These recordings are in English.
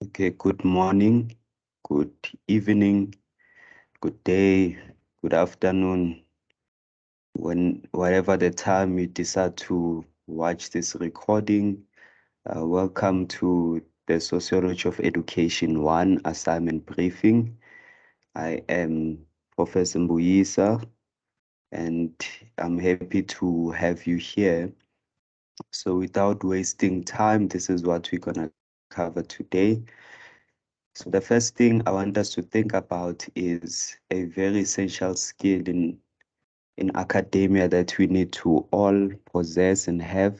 Okay, good morning, good evening, good day, good afternoon, whatever the time you decide to watch this recording. Welcome to the Sociology of Education 1 assignment briefing. I am Professor Mbuyisa, and I'm happy to have you here. So without wasting time, this is what we're gonna cover today. So the first thing I want us to think about is a very essential skill in academia that we need to all possess and have,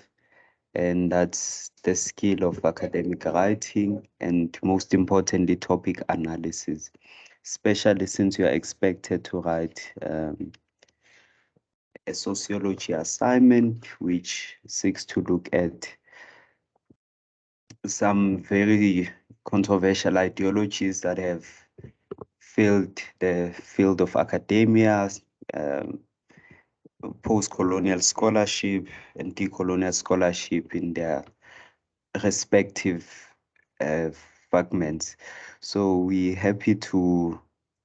and that's the skill of academic writing and most importantly, topic analysis, especially since you are expected to write a sociology assignment which seeks to look at some very controversial ideologies that have filled the field of academia, um, post-colonial scholarship and decolonial scholarship in their respective uh, fragments. So we're happy to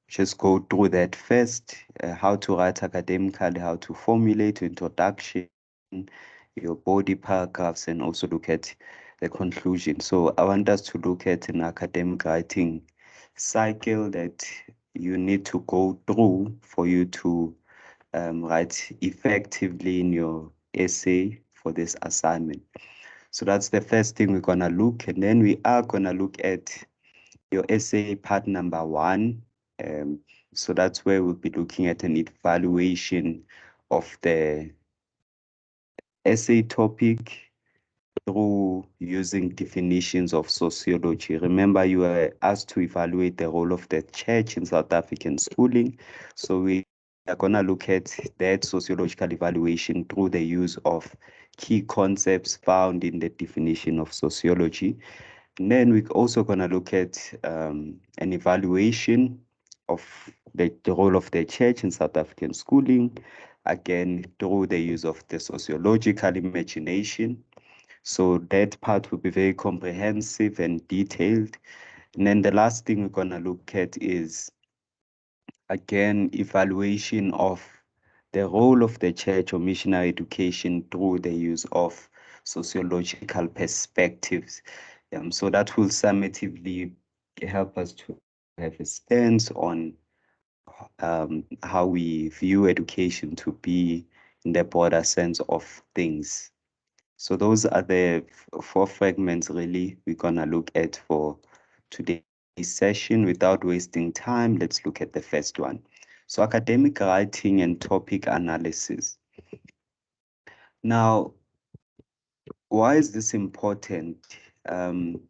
just go through that first, how to write academically, how to formulate your introduction, your body paragraphs, and also look at the conclusion. So I want us to look at an academic writing cycle that you need to go through for you to write effectively in your essay for this assignment. So that's the first thing we're gonna look, and then we are gonna look at your essay part number 1. Um, so that's where we'll be looking at an evaluation of the essay topic through using definitions of sociology. Remember, you were asked to evaluate the role of the church in South African schooling. So we are going to look at that sociological evaluation through the use of key concepts found in the definition of sociology. And then we're also going to look at an evaluation of the role of the church in South African schooling, again, through the use of the sociological imagination. So that part will be very comprehensive and detailed. And then the last thing we're going to look at is, again, evaluation of the role of the church or missionary education through the use of sociological perspectives. So that will summatively help us to have a stance on how we view education to be in the broader sense of things. So those are the four fragments really we're gonna look at for today's session. Without wasting time, let's look at the first one. So academic writing and topic analysis. Now, why is this important? Um,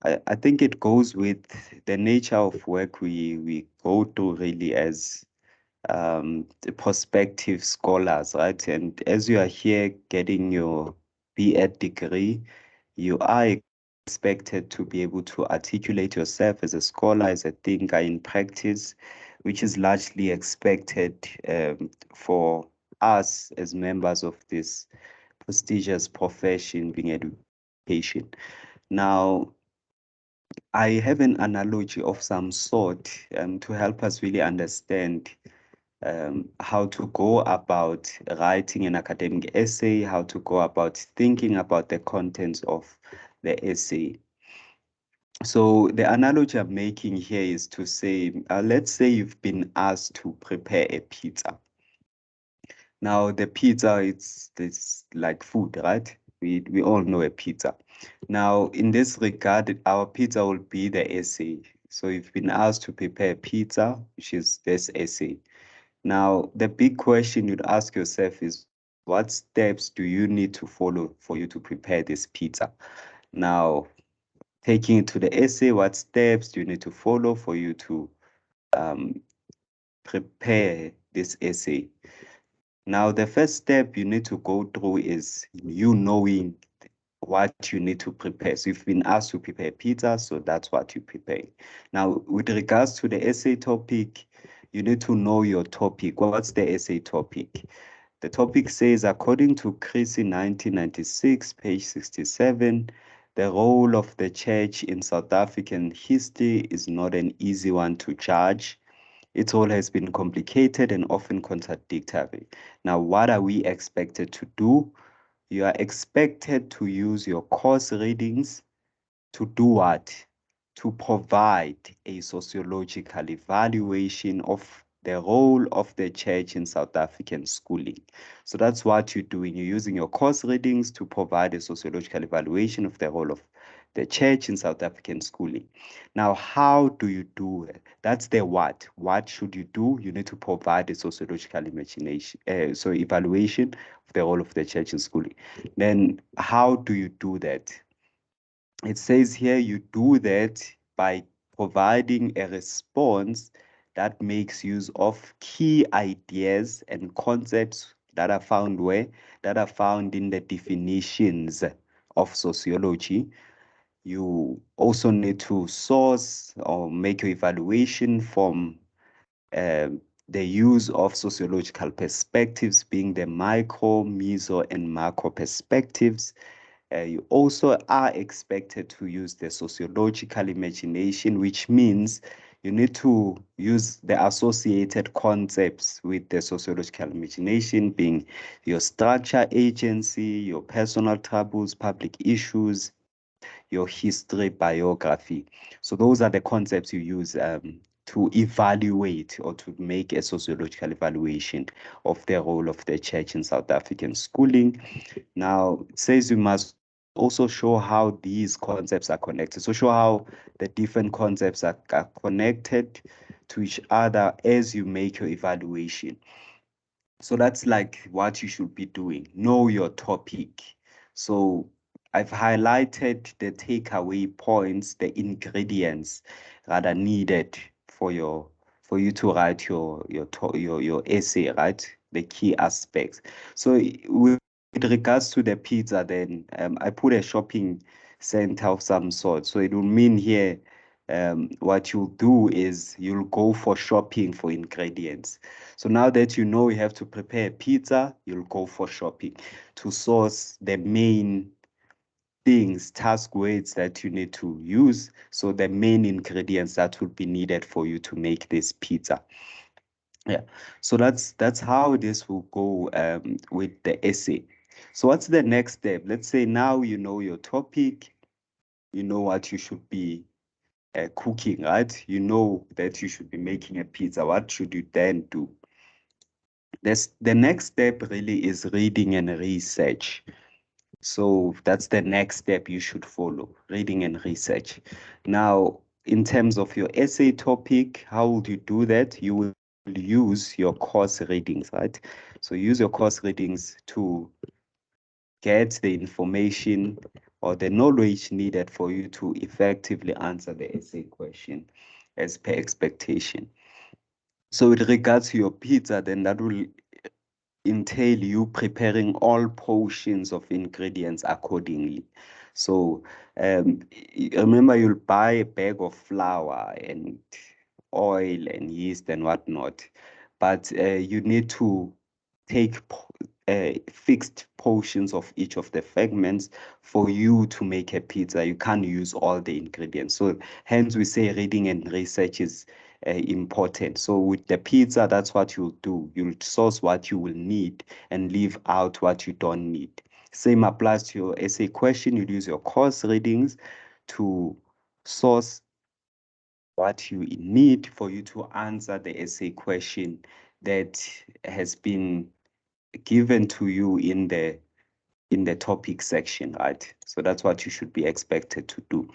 I think it goes with the nature of work we go through really as the prospective scholars, right? And as you are here getting your B.Ed degree, you are expected to be able to articulate yourself as a scholar, as a thinker in practice, which is largely expected for us as members of this prestigious profession being education. Now, I have an analogy of some sort to help us really understand how to go about writing an academic essay, how to go about thinking about the contents of the essay. So the analogy I'm making here is to say, let's say you've been asked to prepare a pizza. Now the pizza, it's like food, right? We all know a pizza. Now in this regard, our pizza will be the essay. So you've been asked to prepare a pizza, which is this essay. Now, the big question you'd ask yourself is, what steps do you need to follow for you to prepare this pizza? Now, taking it to the essay, what steps do you need to follow for you to um, prepare this essay? Now, the first step you need to go through is you knowing what you need to prepare. So you've been asked to prepare pizza, so that's what you prepare. Now, with regards to the essay topic, you need to know your topic. What's the essay topic? The topic says, according to Chris in 1996, page 67, The role of the church in South African history is not an easy one to judge. Its role has been complicated and often contradictory. Now, what are we expected to do? You are expected to use your course readings to do what? To provide a sociological evaluation of the role of the church in South African schooling. So that's what you're doing. You're using your course readings to provide a sociological evaluation of the role of the church in South African schooling. Now, how do you do it? That's the what. What should you do? You need to provide a sociological evaluation of the role of the church in schooling. Then, how do you do that? It says here you do that by providing a response that makes use of key ideas and concepts that are found where? That are found in the definitions of sociology. You also need to source or make your evaluation from the use of sociological perspectives, being the micro, meso, and macro perspectives. You also are expected to use the sociological imagination, which means you need to use the associated concepts with the sociological imagination, being your structure, agency, your personal troubles, public issues, your history, biography. So those are the concepts you use to evaluate or to make a sociological evaluation of the role of the church in South African schooling. Now, it says you must also show how these concepts are connected. So show how the different concepts are connected to each other as you make your evaluation. So that's like what you should be doing. Know your topic. So I've highlighted the takeaway points, the ingredients that are needed for you to write your essay, right? The key aspects. So with regards to the pizza, then I put a shopping center of some sort. So it will mean here what you'll do is you'll go for shopping for ingredients. So now that you know you have to prepare pizza, you'll go for shopping to source the main things, task words that you need to use. So the main ingredients that would be needed for you to make this pizza. Yeah. So that's how this will go with the essay. So what's the next step? Let's say now you know your topic, you know what you should be cooking, right? You know that you should be making a pizza. What should you then do? The next step really is reading and research. So that's the next step you should follow, reading and research. Now, in terms of your essay topic, how would you do that? You will use your course readings, right? So use your course readings to get the information or the knowledge needed for you to effectively answer the essay question as per expectation. So with regards to your pizza, then that will entail you preparing all portions of ingredients accordingly. So remember, you'll buy a bag of flour and oil and yeast and whatnot, but you need to take fixed portions of each of the fragments for you to make a pizza. You can't use all the ingredients. So hence we say reading and research is important. So with the pizza, that's what you'll do. You'll source what you will need and leave out what you don't need. Same applies to your essay question. You'll use your course readings to source what you need for you to answer the essay question that has been given to you in the topic section, right? So that's what you should be expected to do.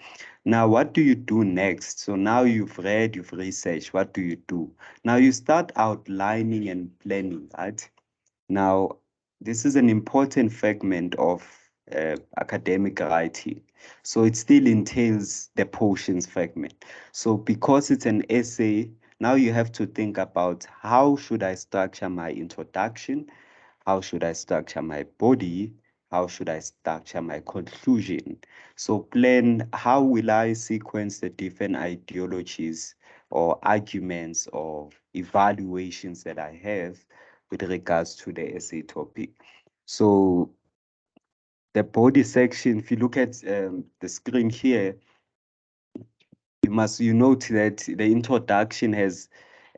Now, what do you do next? So now you've read, you've researched, what do you do? Now you start outlining and planning, right? Now, this is an important fragment of academic writing. So it still entails the portions fragment. So because it's an essay, now you have to think about how should I structure my introduction? How should I structure my body? How should I structure my conclusion? So plan, how will I sequence the different ideologies or arguments or evaluations that I have with regards to the essay topic? So the body section, if you look at the screen here, you note that the introduction has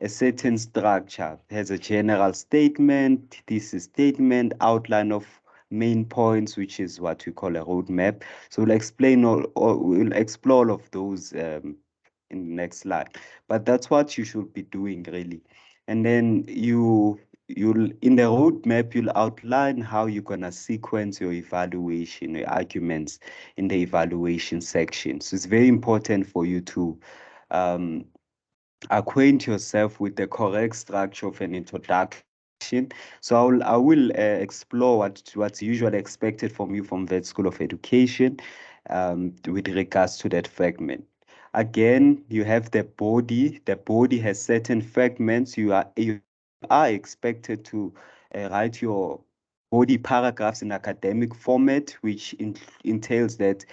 a certain structure, has a general statement, thesis statement, outline of main points, which is what we call a roadmap. So we'll explain we'll explore all of those in the next slide. But that's what you should be doing really. And then you'll in the roadmap you'll outline how you're gonna sequence your evaluation, your arguments in the evaluation section. So it's very important for you to acquaint yourself with the correct structure of an introduction. So I will explore what's usually expected from you from Wits School of Education with regards to that fragment. Again, you have the body. The body has certain fragments. You are expected to write your body paragraphs in academic format, which entails that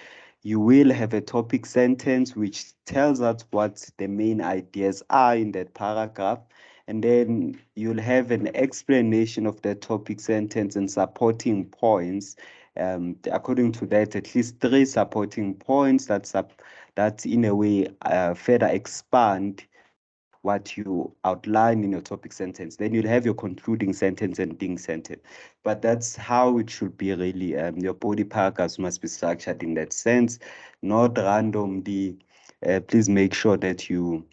you will have a topic sentence which tells us what the main ideas are in that paragraph. And then you'll have an explanation of the topic sentence and supporting points. According to that, at least 3 supporting points that in a way further expand what you outline in your topic sentence. Then you'll have your concluding sentence and ending sentence. But that's how it should be really. Your body paragraphs must be structured in that sense, not randomly. Please make sure that you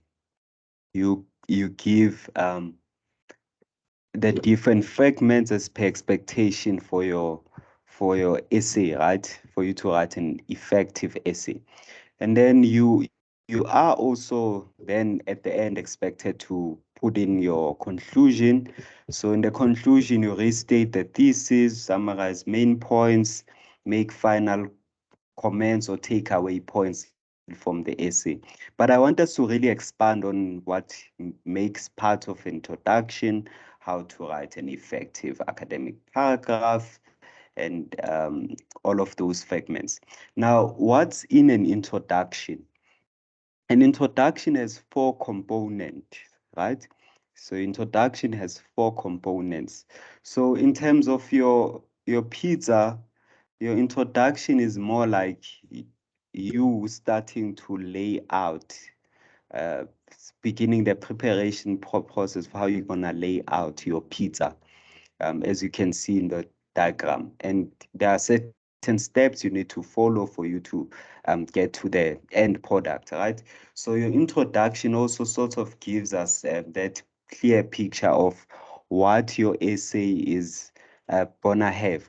give the different fragments as per expectation for your essay, right? For you to write an effective essay. And then you are also then at the end expected to put in your conclusion. So in the conclusion, you restate the thesis, summarize main points, make final comments or takeaway points from the essay. But I want us to really expand on what makes part of introduction, how to write an effective academic paragraph, and all of those fragments. Now, what's in an introduction? An introduction has 4 components, right? So introduction has 4 components. So in terms of your pizza, your introduction is more like you starting to lay out, uh, beginning the preparation process for how you're gonna lay out your pizza, as you can see in the diagram. And there are certain steps you need to follow for you to get to the end product, right? So your introduction also sort of gives us that clear picture of what your essay is gonna have,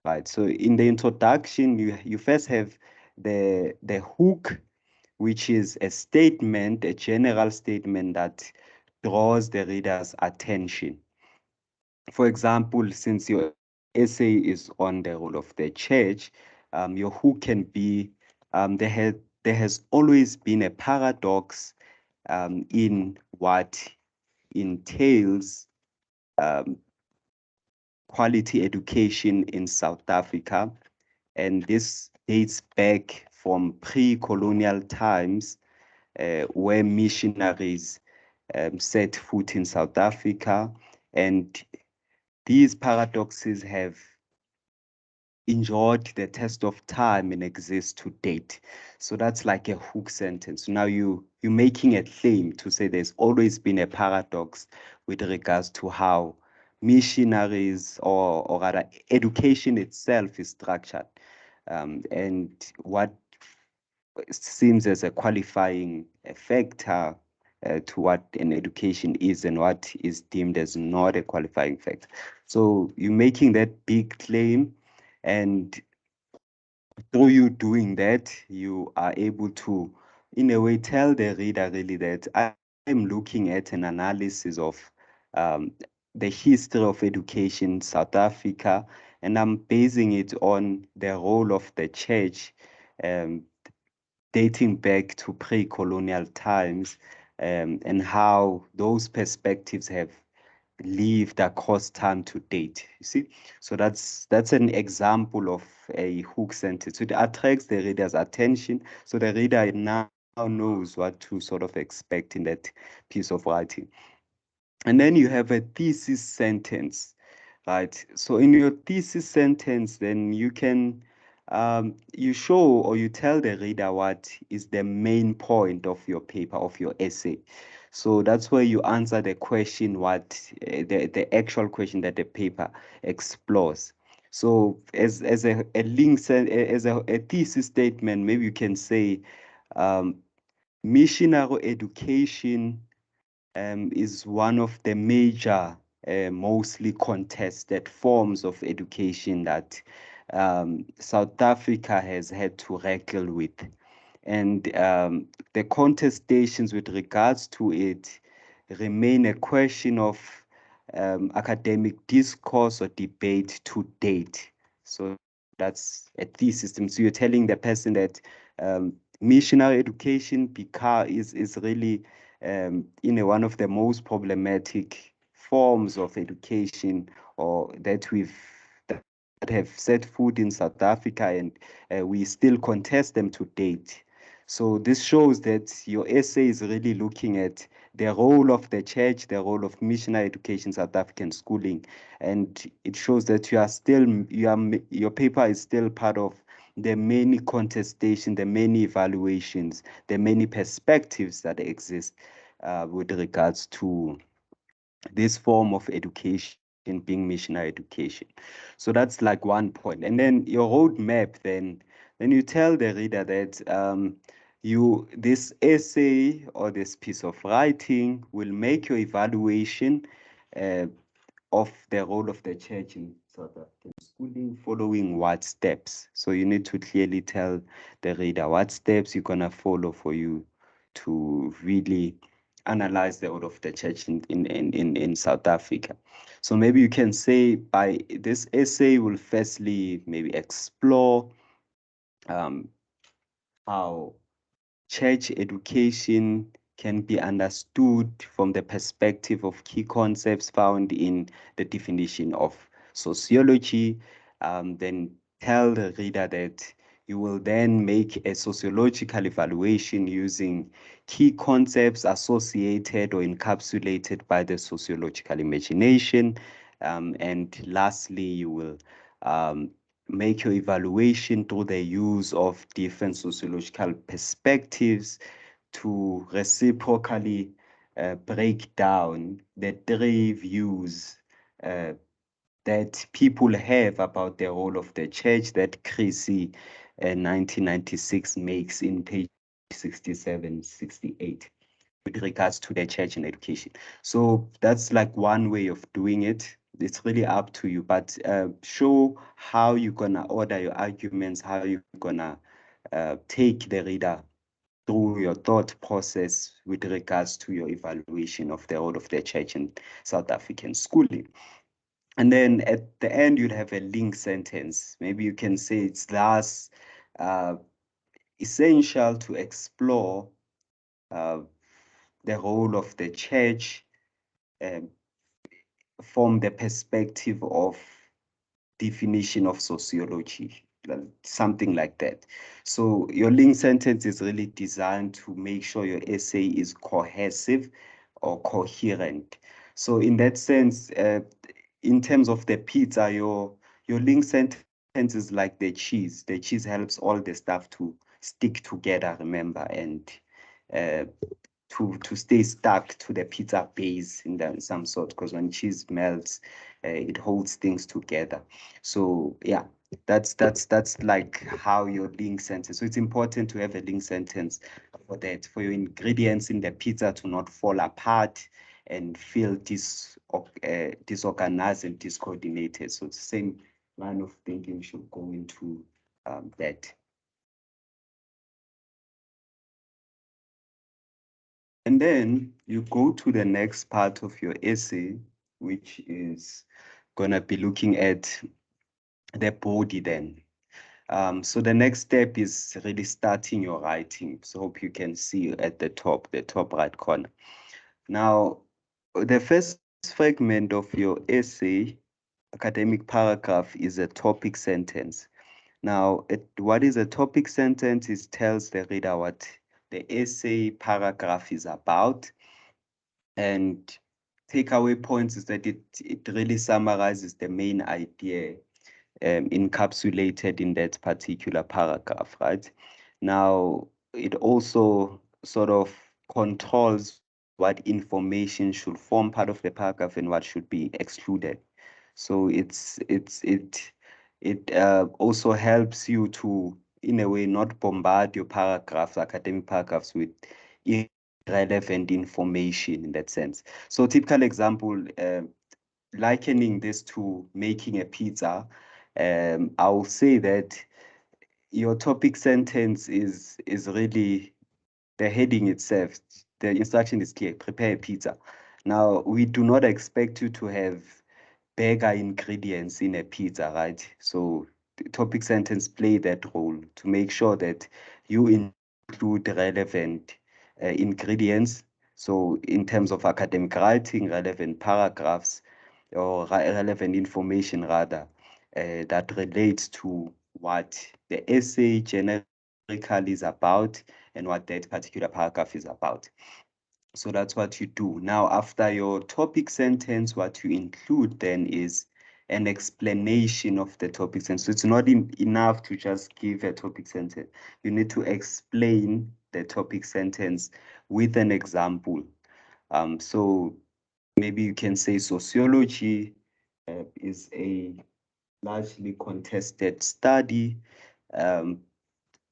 right? So in the introduction, you first have the hook, which is a statement, a general statement that draws the reader's attention. For example, since your essay is on the role of the church, your hook can be there has always been a paradox in what entails um, quality education in South Africa. And this dates back from pre-colonial times where missionaries set foot in South Africa. And these paradoxes have endured the test of time and exist to date. So that's like a hook sentence. Now you're making a claim to say there's always been a paradox with regards to how missionaries or rather education itself is structured, and what seems as a qualifying factor to what an education is and what is deemed as not a qualifying factor. So you're making that big claim, and through you doing that, you are able to, in a way, tell the reader really that I'm looking at an analysis of um, the history of education in South Africa, and I'm basing it on the role of the church um, dating back to pre-colonial times, and how those perspectives have lived across time to date. You see, so that's an example of a hook sentence. So it attracts the reader's attention. So the reader now knows what to sort of expect in that piece of writing. And then you have a thesis sentence, right? So in your thesis sentence, then you can you show or you tell the reader what is the main point of your paper, of your essay. So that's where you answer the question, the actual question that the paper explores. So as a link, as a thesis statement, maybe you can say um, missionary education is one of the major, mostly contested forms of education that South Africa has had to wrestle with. And the contestations with regards to it remain a question of academic discourse or debate to date. So that's a thesis. So you're telling the person that missionary education is really one of the most problematic forms of education or that have set foot in South Africa, and we still contest them to date. So this shows that your essay is really looking at the role of the church, the role of missionary education, South African schooling, and it shows that your paper is still part of the many contestations, the many evaluations, the many perspectives that exist with regards to this form of education being missionary education. So that's like one point. And then your roadmap, then you tell the reader that this essay or this piece of writing will make your evaluation uh, of the role of the church in South African schooling following what steps. So you need to clearly tell the reader what steps you're gonna follow for you to really analyze the role of the church in South Africa. So maybe you can say by this essay will firstly maybe explore um, how church education can be understood from the perspective of key concepts found in the definition of sociology. Then tell the reader that you will then make a sociological evaluation using key concepts associated or encapsulated by the sociological imagination. And lastly, you will um, make your evaluation through the use of different sociological perspectives to reciprocally break down the three views uh, that people have about the role of the church that Chrissy 1996 makes in page 67, 68 with regards to the church and education. So that's like one way of doing it. It's really up to you, but show how you're gonna order your arguments, how you're gonna take the reader through your thought process with regards to your evaluation of the role of the church in South African schooling. And then at the end, you'd have a link sentence. Maybe you can say it's thus uh, essential to explore uh, the role of the church um, from the perspective of definition of sociology, something like that. So your link sentence is really designed to make sure your essay is cohesive or coherent. So in that sense, in terms of the pizza, your link sentence is like the cheese. The cheese helps all the stuff to stick together, remember, and uh, to stay stuck to the pizza base in some sort, because when cheese melts, it holds things together. So yeah, that's like how your link sentence. So it's important to have a link sentence for that, for your ingredients in the pizza to not fall apart and feel disorganized and discoordinated. So it's the same line of thinking should go into that. And then you go to the next part of your essay, which is gonna be looking at the body then. So the next step is really starting your writing. So hope you can see at the top right corner. Now, the first fragment of your essay, academic paragraph, is a topic sentence. Now, what is a topic sentence? It tells the reader what the essay paragraph is about. And takeaway points is that it really summarizes the main idea encapsulated in that particular paragraph, right? Now, it also sort of controls what information should form part of the paragraph and what should be excluded. So it also helps you to, in a way, not bombard your paragraphs, academic paragraphs, with irrelevant information in that sense. So typical example, likening this to making a pizza, I'll say that your topic sentence is really the heading itself. The instruction is clear: prepare a pizza. Now, we do not expect you to have burger ingredients in a pizza, right? So the topic sentence play that role to make sure that you include relevant ingredients. So in terms of academic writing, relevant paragraphs or relevant information rather, that relates to what the essay generically is about and what that particular paragraph is about. So that's what you do. Now, after your topic sentence, what you include then is an explanation of the topic sentence. So it's not enough to just give a topic sentence. You need to explain the topic sentence with an example. So maybe you can say sociology is a largely contested study,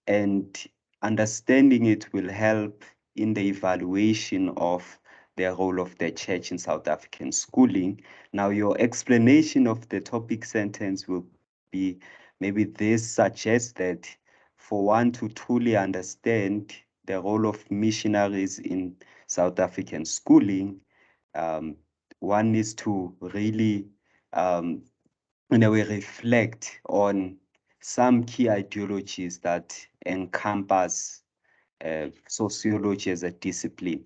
and understanding it will help in the evaluation of the role of the church in South African schooling. Now, your explanation of the topic sentence will be, maybe this suggests that for one to truly understand the role of missionaries in South African schooling, um, one needs to really, in a way, reflect on some key ideologies that encompass sociology as a discipline.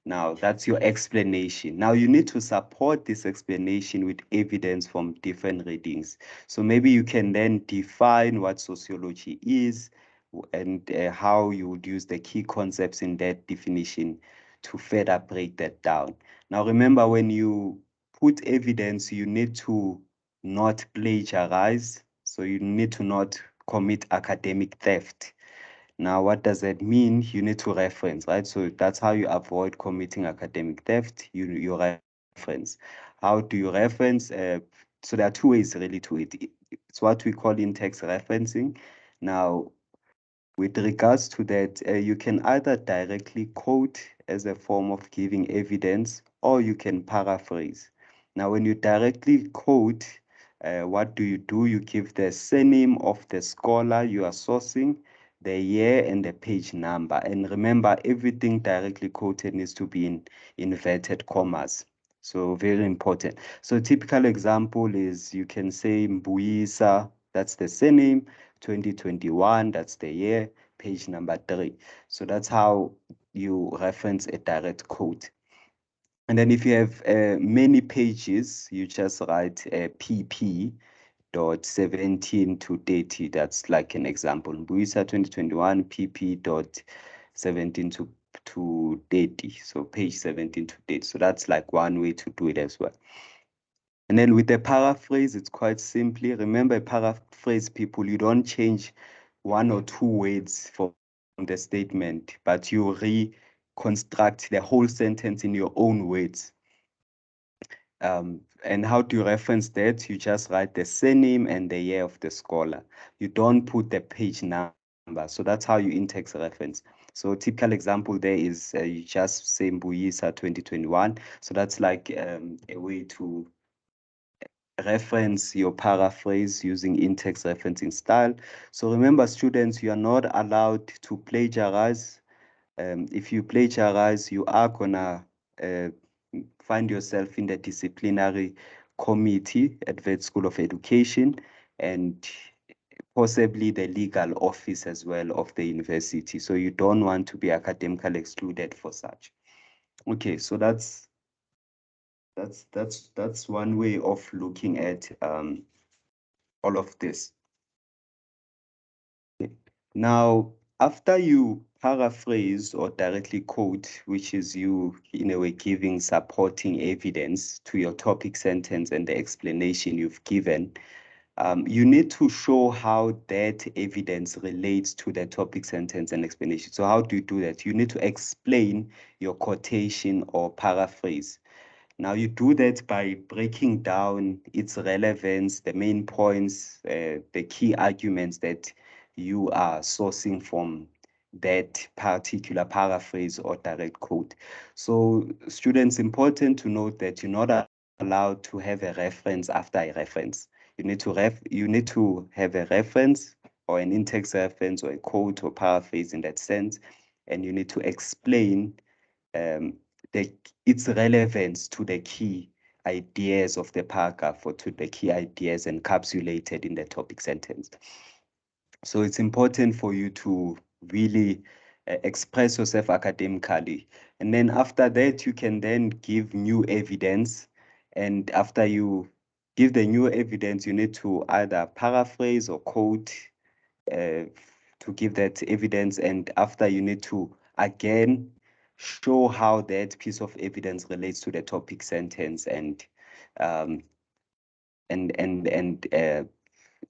Now, that's your explanation. Now, you need to support this explanation with evidence from different readings. So maybe you can then define what sociology is and how you would use the key concepts in that definition to further break that down. Now, remember, when you put evidence, you need to not plagiarize. So you need to not commit academic theft. Now, what does that mean? You need to reference, right? So that's how you avoid committing academic theft. You reference. How do you reference? So there are two ways really to it. It's what we call in-text referencing. Now, with regards to that, you can either directly quote as a form of giving evidence, or you can paraphrase. Now, when you directly quote, what do? You give the surname of the scholar you are sourcing, the year, and the page number. And remember, everything directly quoted needs to be in inverted commas. So very important. So typical example is you can say Mbuyisa, that's the surname, 2021, that's the year, page number 3. So that's how you reference a direct quote. And then if you have many pages, you just write PP dot 17 to 30. That's like an example. Mbuyisa 2021 PP dot 17 to 30. So page 17 to 30. So that's like one way to do it as well. And then with the paraphrase, it's quite simply. Remember, paraphrase, people, you don't change one or two words from the statement, but you reconstruct the whole sentence in your own words. And how do you reference that? You just write the surname and the year of the scholar. You don't put the page number. So that's how you in-text reference. So typical example there is you just say Mbuyisa 2021. So that's like a way to reference your paraphrase using in-text referencing style. So remember, students, you are not allowed to plagiarize. If you plagiarize, you are gonna find yourself in the disciplinary committee at Wits School of Education, and possibly the legal office as well of the university. So you don't want to be academically excluded for such. Okay, so that's one way of looking at all of this. Now, after you paraphrase or directly quote, which is you in a way giving supporting evidence to your topic sentence and the explanation you've given, You need to show how that evidence relates to the topic, sentence, and explanation. So how do you do that? You need to explain your quotation or paraphrase. Now you do that by breaking down its relevance, the main points, the key arguments that you are sourcing from that particular paraphrase or direct quote. So students, important to note that you're not allowed to have a reference after a reference. You need to have a reference or an in-text reference or a quote or paraphrase in that sense, and you need to explain um, its relevance to the key ideas of the paragraph or to the key ideas encapsulated in the topic sentence. So it's important for you to really express yourself academically. And then after that, you can then give new evidence. And after you give the new evidence, you need to either paraphrase or quote to give that evidence. And after, you need to again show how that piece of evidence relates to the topic sentence um, and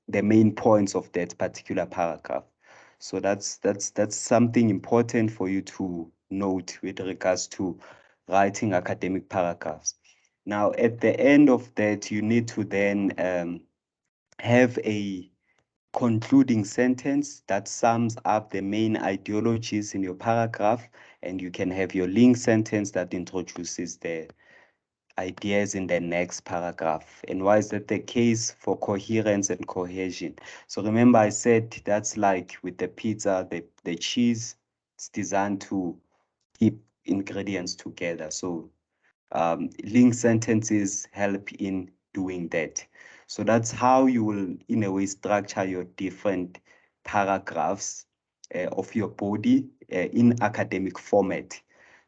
the main points of that particular paragraph. So that's something important for you to note with regards to writing academic paragraphs. Now, at the end of that, you need to then have a concluding sentence that sums up the main ideologies in your paragraph, and you can have your link sentence that introduces the ideas in the next paragraph. And why is that the case? For coherence and cohesion. So remember, I said that's like with the pizza, the cheese, it's designed to keep ingredients together. So link sentences help in doing that. So that's how you will, in a way, structure your different paragraphs of your body in academic format.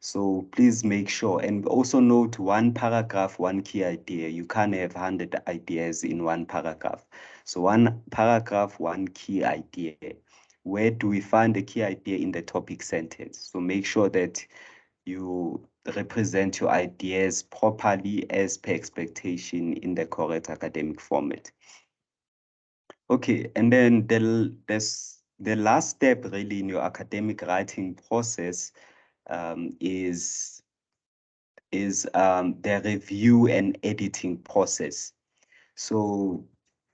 So please make sure, and also note one paragraph, one key idea. You can't have 100 ideas in one paragraph. So one paragraph, one key idea. Where do we find the key idea in the topic sentence? So make sure that you represent your ideas properly as per expectation in the correct academic format. Okay, and then the last step really in your academic writing process is the review and editing process. So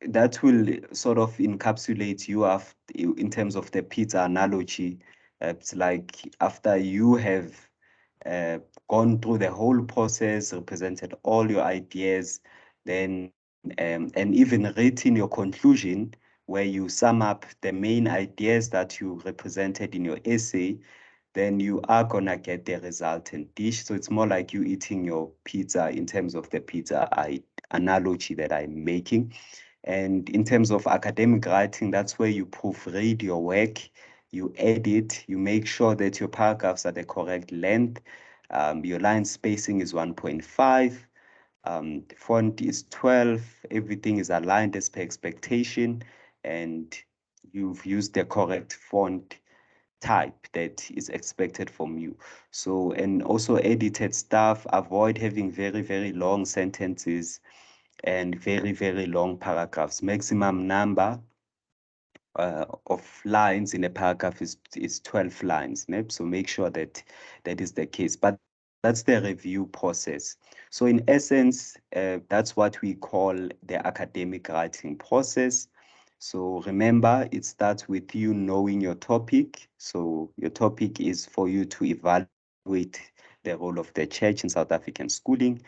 that will sort of encapsulate you in terms of the pizza analogy. It's like after you have uh, gone through the whole process, represented all your ideas, then and even written your conclusion where you sum up the main ideas that you represented in your essay, then you are gonna get the resultant dish. So it's more like you eating your pizza in terms of the pizza analogy that I'm making. And in terms of academic writing, that's where you proofread your work, you edit, you make sure that your paragraphs are the correct length. Your line spacing is 1.5. The font is 12. Everything is aligned as per expectation, and you've used the correct font type that is expected from you. So, and also edited stuff, avoid having very, very long sentences and very, very long paragraphs. Maximum number of lines in a paragraph is 12 lines. Ne? So make sure that that is the case. But that's the review process. So in essence, that's what we call the academic writing process. So remember, it starts with you knowing your topic. So your topic is for you to evaluate the role of the church in South African schooling,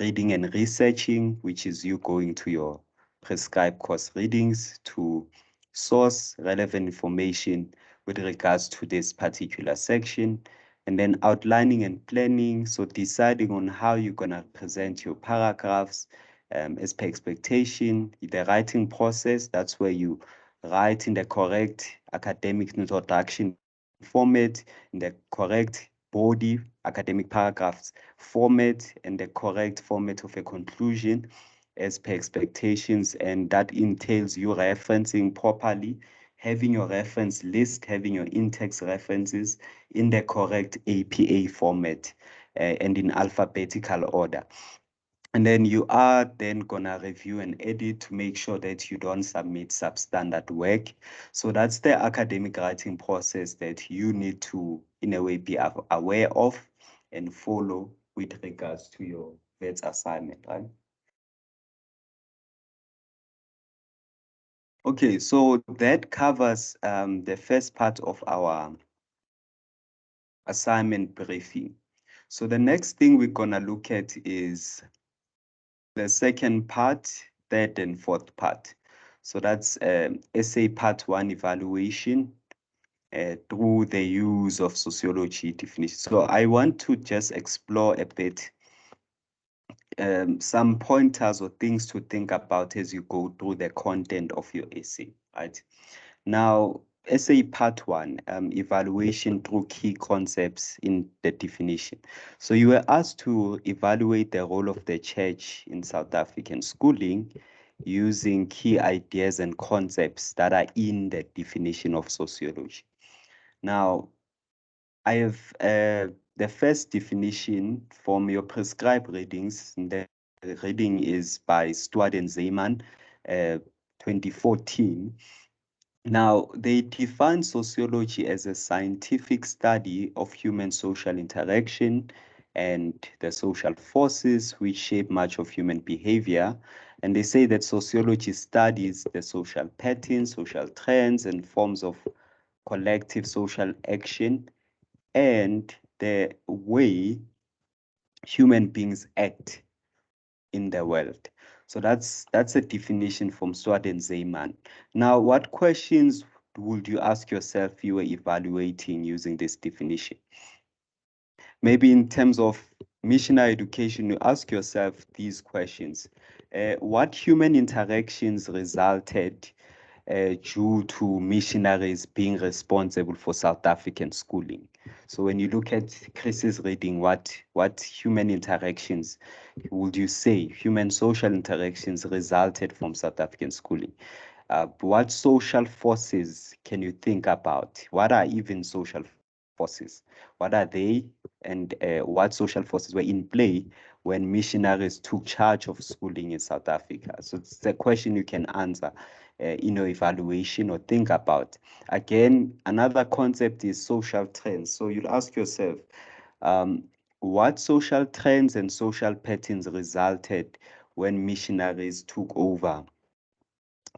reading and researching, which is you going to your prescribed course readings to source relevant information with regards to this particular section, and then outlining and planning. So deciding on how you're going to present your paragraphs as per expectation. The writing process, that's where you write in the correct academic introduction format, in the correct body academic paragraphs format, and the correct format of a conclusion as per expectations. And that entails you referencing properly, having your reference list, having your in-text references in the correct APA format and in alphabetical order. And then you are then gonna review and edit to make sure that you don't submit substandard work. So that's the academic writing process that you need to, in a way, be aware of and follow with regards to your Wits assignment, right? Okay, so that covers the first part of our assignment briefing. So the next thing we're gonna look at is the second part, third and fourth part. So that's essay part one evaluation through the use of sociology definition. So I want to just explore a bit some pointers or things to think about as you go through the content of your essay, right? Now, essay part one, evaluation through key concepts in the definition. So you were asked to evaluate the role of the church in South African schooling using key ideas and concepts that are in the definition of sociology. Now, I have the first definition from your prescribed readings. The reading is by Stewart and Zeeman, 2014. Now, they define sociology as a scientific study of human social interaction and the social forces which shape much of human behavior. And they say that sociology studies the social patterns, social trends, and forms of collective social action and the way human beings act in the world. So that's a definition from Swart and Zeeman. Now, what questions would you ask yourself if you were evaluating using this definition? Maybe in terms of missionary education, you ask yourself these questions. What human interactions resulted due to missionaries being responsible for South African schooling? So when you look at Chris's reading, what human interactions would you say human social interactions resulted from South African schooling? What social forces can you think about? What are even social forces? What are they? And what social forces were in play when missionaries took charge of schooling in South Africa? So it's a question you can answer in your evaluation or think about. Again, another concept is social trends. So you'll ask yourself, um, what social trends and social patterns resulted when missionaries took over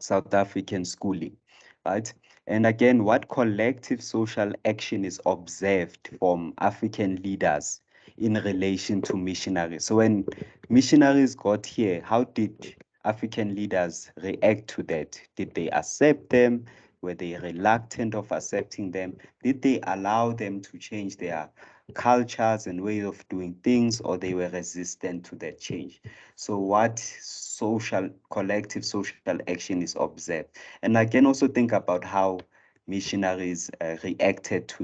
South African schooling, right? And again, what collective social action is observed from African leaders in relation to missionaries? So when missionaries got here, how did African leaders react to that? Did they accept them? Were they reluctant of accepting them? Did they allow them to change their cultures and way of doing things, or they were resistant to that change? So what collective social action is observed? And I can also think about how missionaries reacted to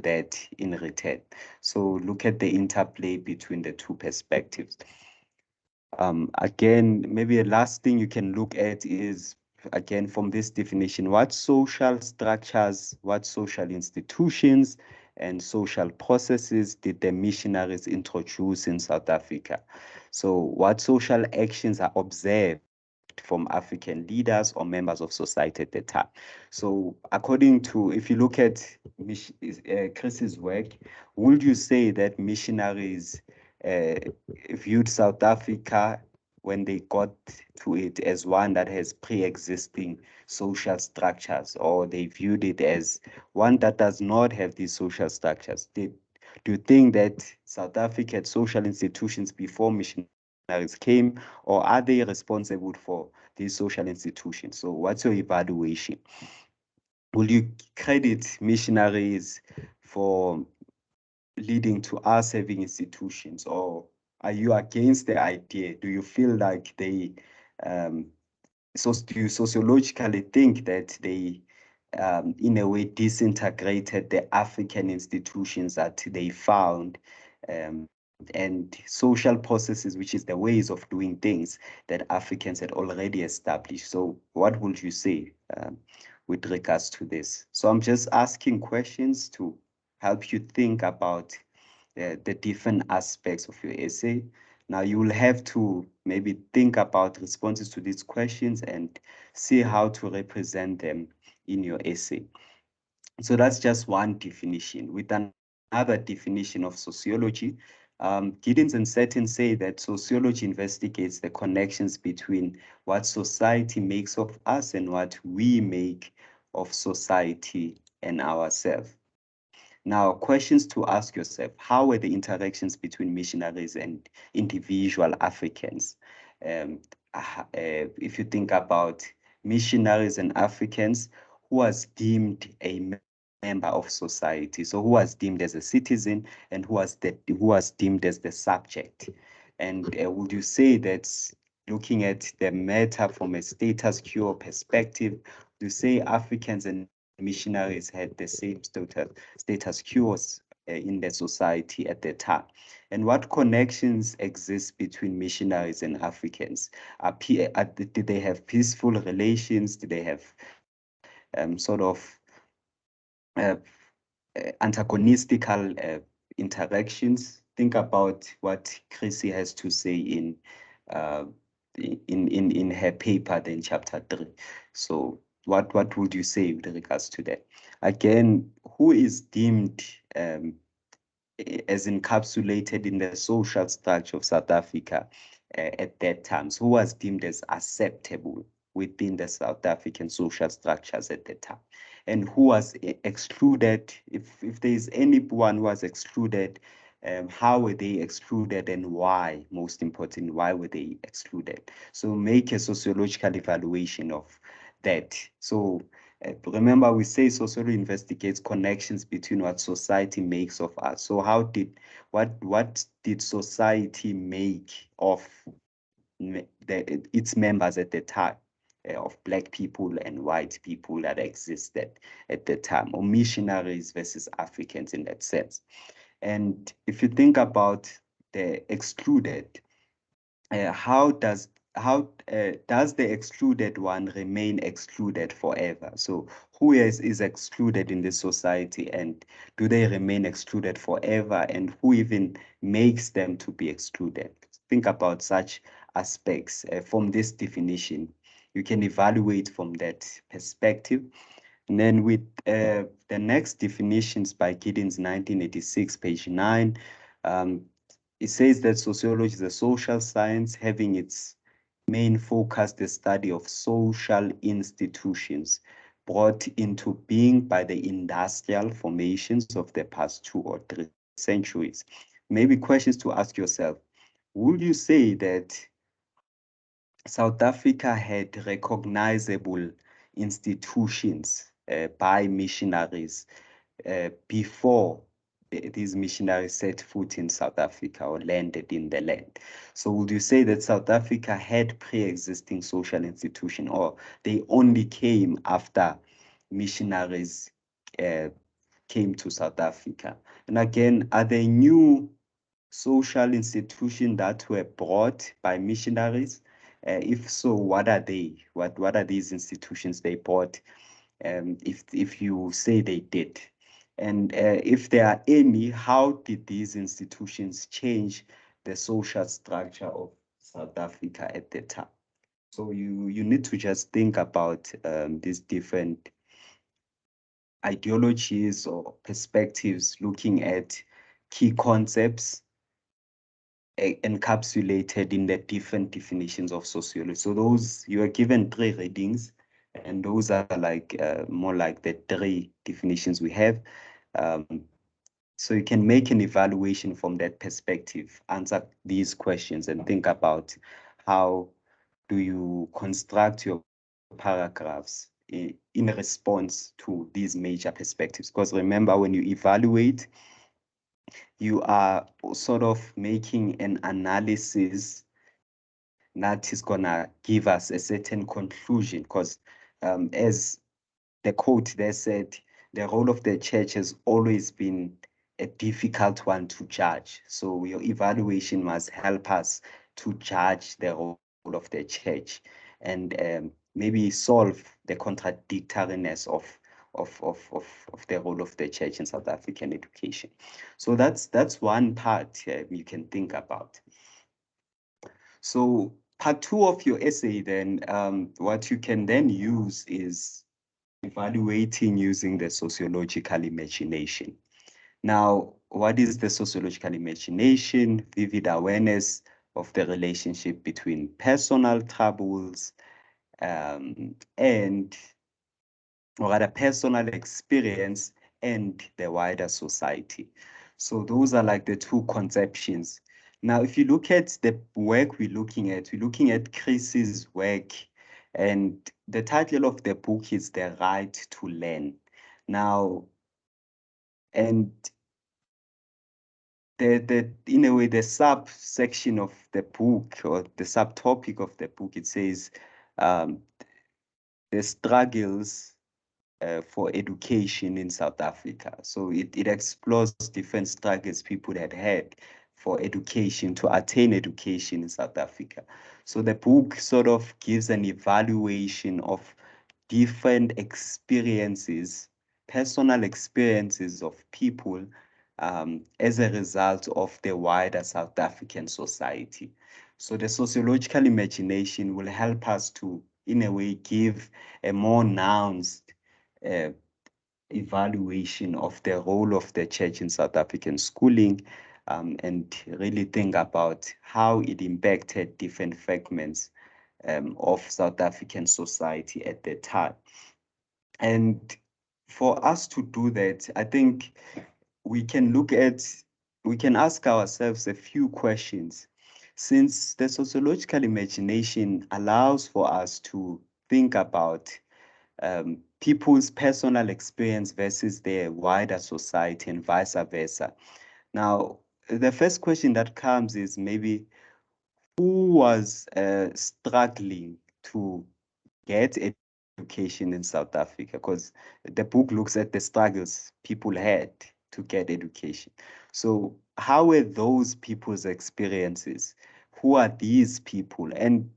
that in return. So look at the interplay between the two perspectives. Again, maybe a last thing you can look at is, again, from this definition, what social structures, what social institutions, and social processes did the missionaries introduce in South Africa? So what social actions are observed from African leaders or members of society at the time? So according to, if you look at Chris's work, would you say that missionaries uh, viewed South Africa when they got to it as one that has pre-existing social structures, or they viewed it as one that does not have these social structures? Do you think that South Africa had social institutions before missionaries came, or are they responsible for these social institutions? So what's your evaluation? Will you credit missionaries for leading to us having institutions, or are you against the idea? Do you feel like they, do you sociologically think that they, in a way, disintegrated the African institutions that they found, and social processes, which is the ways of doing things that Africans had already established? So what would you say with regards to this? So I'm just asking questions to help you think about the different aspects of your essay. Now you will have to maybe think about responses to these questions and see how to represent them in your essay. So that's just one definition. With another definition of sociology, Giddens and Seton say that sociology investigates the connections between what society makes of us and what we make of society and ourselves. Now, questions to ask yourself: how were the interactions between missionaries and individual Africans? Um, if you think about missionaries and Africans, who was deemed a member of society? So who was deemed as a citizen and who was deemed as the subject? And would you say that, looking at the matter from a status quo perspective, to say Africans and missionaries had the same status quos in the society at the time? And what connections exist between missionaries and Africans? Did they have peaceful relations? Did they have sort of uh, antagonistical interactions? Think about what Chrissy has to say uh, in her paper, then chapter 3. So what would you say with regards to that? Again, who is deemed as encapsulated in the social structure of South Africa at that time? So who was deemed as acceptable within the South African social structures at that time? And who was excluded? If there is anyone who was excluded, how were they excluded and why? Most importantly, why were they excluded? So make a sociological evaluation of that. So remember, we say sociology investigates connections between what society makes of us. So what did society make of its members at the time, of Black people and white people that existed at the time, or missionaries versus Africans in that sense? And if you think about the excluded, how does the excluded one remain excluded forever? So who is excluded in this society, and do they remain excluded forever? And who even makes them to be excluded? Think about such aspects from this definition. You can evaluate from that perspective. And then with the next definitions by Giddens, 1986, page 9, um, it says that sociology is a social science having its main focus the study of social institutions brought into being by the industrial formations of the past 2 or 3 centuries. Maybe questions to ask yourself: would you say that South Africa had recognizable institutions by missionaries before these missionaries set foot in South Africa or landed in the land? So would you say that South Africa had pre-existing social institution, or they only came after missionaries uh, came to South Africa? And again, are there new social institutions that were brought by missionaries? If so, what are they? What are these institutions they brought? If you say they did, and if there are any, how did these institutions change the social structure of South Africa at the time? So you need to just think about these different ideologies or perspectives, looking at key concepts encapsulated in the different definitions of sociology. So those, you are given 3 readings, and those are like more like the 3 definitions we have. So you can make an evaluation from that perspective, answer these questions, and think about how do you construct your paragraphs in response to these major perspectives. Because remember, when you evaluate, you are sort of making an analysis that is gonna give us a certain conclusion. Because as the quote there said, the role of the church has always been a difficult one to judge. So your evaluation must help us to judge the role of the church, and maybe solve the contradictoriness of the role of the church in South African education. So that's one part you can think about. So part two of your essay then, what you can then use is evaluating using the sociological imagination. Now, what is the sociological imagination? Vivid awareness of the relationship between personal troubles and or rather personal experience and the wider society. So those are like the two conceptions. Now, if you look at the work we're looking at Chris's work, and the title of the book is The Right to Learn. Now, and in a way, the subsection of the book or the subtopic of the book, it says um, the struggles for education in South Africa. So it explores different struggles people had for education, to attain education in South Africa. So the book sort of gives an evaluation of different experiences, personal experiences of people as a result of the wider South African society. So the sociological imagination will help us to, in a way, give a more nuanced uh, evaluation of the role of the church in South African schooling, and really think about how it impacted different fragments of South African society at the time. And for us to do that, I think we can we can ask ourselves a few questions. Since the sociological imagination allows for us to think about people's personal experience versus their wider society and vice versa. Now, the first question that comes is maybe who was struggling to get education in South Africa? Because the book looks at the struggles people had to get education. So how were those people's experiences? Who are these people? And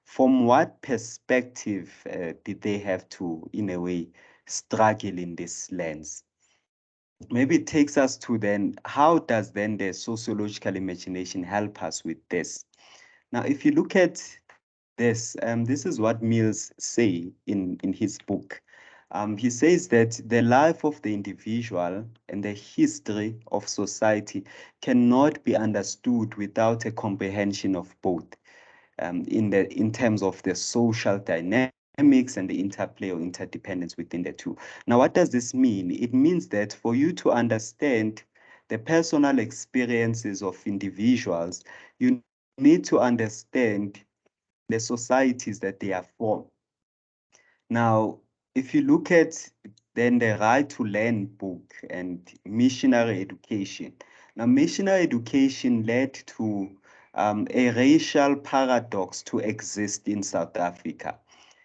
from what perspective did they have to, in a way, struggle in this lens? Maybe it takes us to then, how does then the sociological imagination help us with this? Now, if you look at this is what Mills say in his book. He says that the life of the individual and the history of society cannot be understood without a comprehension of both in terms of the social dynamics and the interplay or interdependence within the two. Now, what does this mean? It means that for you to understand the personal experiences of individuals, you need to understand the societies that they are from. Now, if you look at then the Right to Learn book and missionary education. Now, missionary education led to a racial paradox to exist in South Africa.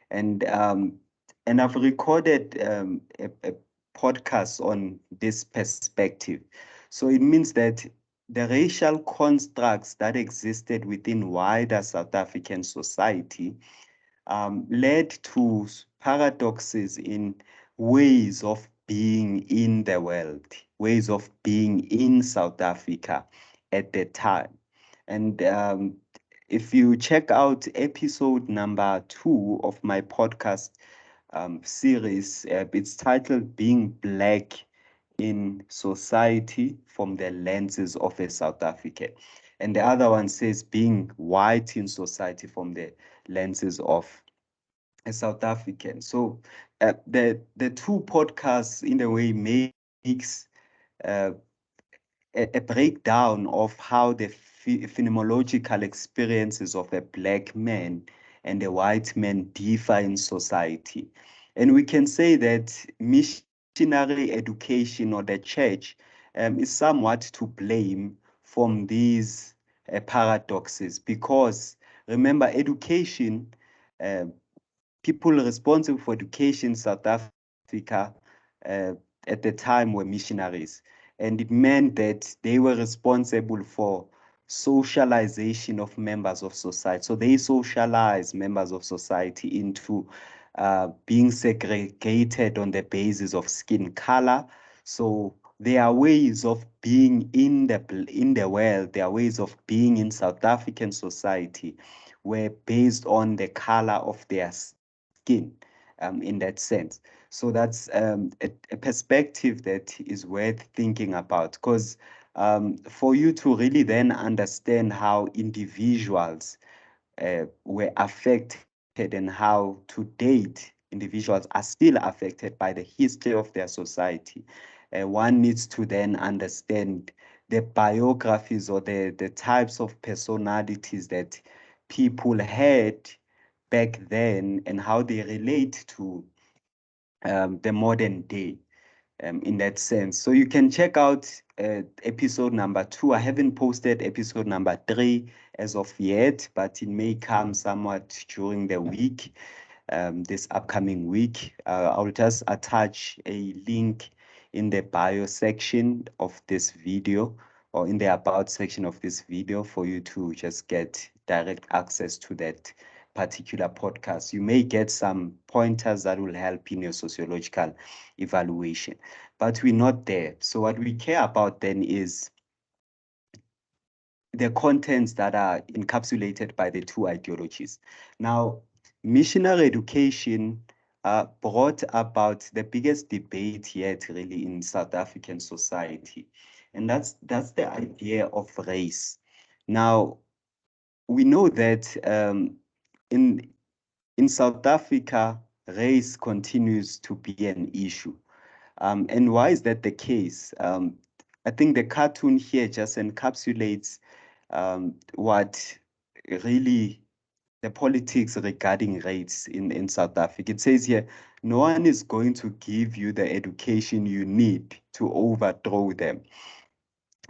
And I've recorded a podcast on this perspective. So it means that the racial constructs that existed within wider South African society led to paradoxes in ways of being in the world, ways of being in South Africa at the time. And if you check out episode number 2 of my podcast series, it's titled Being Black in Society from the Lenses of a South African. And the other one says Being White in Society from the Lenses of a South African. So the two podcasts in a way makes uh, a breakdown of how the phenomenological experiences of a black man and a white man differ in society. And we can say that missionary education or the church is somewhat to blame from these paradoxes, because remember, education, uh, people responsible for education in South Africa uh, at the time were missionaries. And it meant that they were responsible for socialization of members of society. So they socialize members of society into being segregated on the basis of skin color. So there are ways of being in the world, there are ways of being in South African society where based on the color of their skin, in that sense. So that's a perspective that is worth thinking about, because for you to really then understand how individuals were affected and how to date individuals are still affected by the history of their society. One needs to then understand the biographies or the types of personalities that people had back then and how they relate to the modern day, in that sense. So you can check out episode number 2. I haven't posted episode number 3 as of yet, but it may come somewhat during the week, this upcoming week. I'll just attach a link in the bio section of this video, or in the about section of this video, for you to just get direct access to that particular podcast. You may get some pointers that will help in your sociological evaluation, but we're not there. So what we care about then is the contents that are encapsulated by the two ideologies. Now, missionary education brought about the biggest debate yet really in South African society, and that's the idea of race. Now, we know that in South Africa, race continues to be an issue. And why is that the case? I think the cartoon here just encapsulates what really the politics regarding race in South Africa. It says here, no one is going to give you the education you need to overthrow them.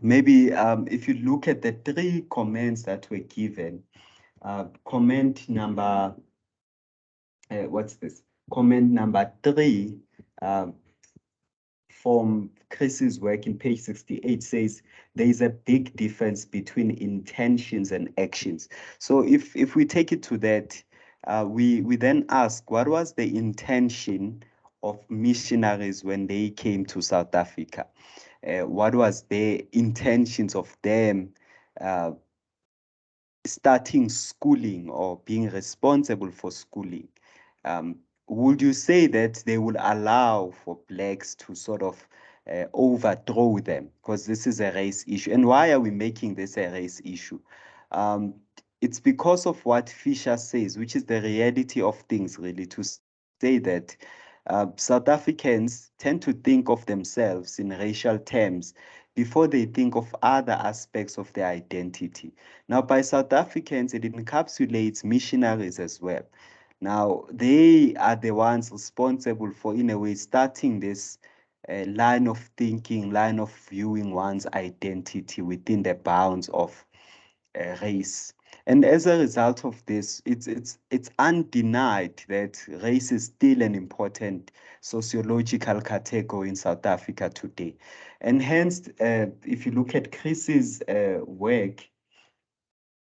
Maybe if you look at the 3 comments that were given, comment number, what's this? Comment number 3, from Chris's work in page 68 says there is a big difference between intentions and actions. So if we take it to that, we then ask, what was the intention of missionaries when they came to South Africa? What was their intentions of them starting schooling or being responsible for schooling? Would you say that they would allow for blacks to sort of overthrow them? Because this is a race issue. And why are we making this a race issue? It's because of what Fisher says, which is the reality of things, really, to say that South Africans tend to think of themselves in racial terms before they think of other aspects of their identity. Now, by South Africans, it encapsulates missionaries as well. Now, they are the ones responsible for, in a way, starting this line of thinking, line of viewing one's identity within the bounds of race. And as a result of this, it's undenied that race is still an important sociological category in South Africa today. And hence, if you look at Chris's work,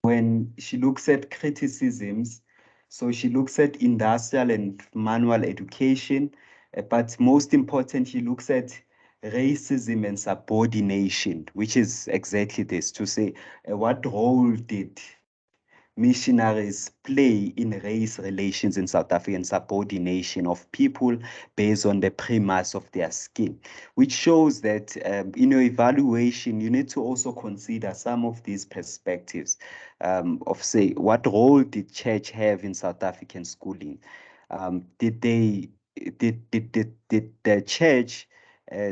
when she looks at criticisms, so she looks at industrial and manual education, but most important, she looks at racism and subordination, which is exactly this, to say what role did missionaries play in race relations in South Africa and subordination of people based on the premise of their skin, which shows that in your evaluation, you need to also consider some of these perspectives of, say, what role did church have in South African schooling? Did the church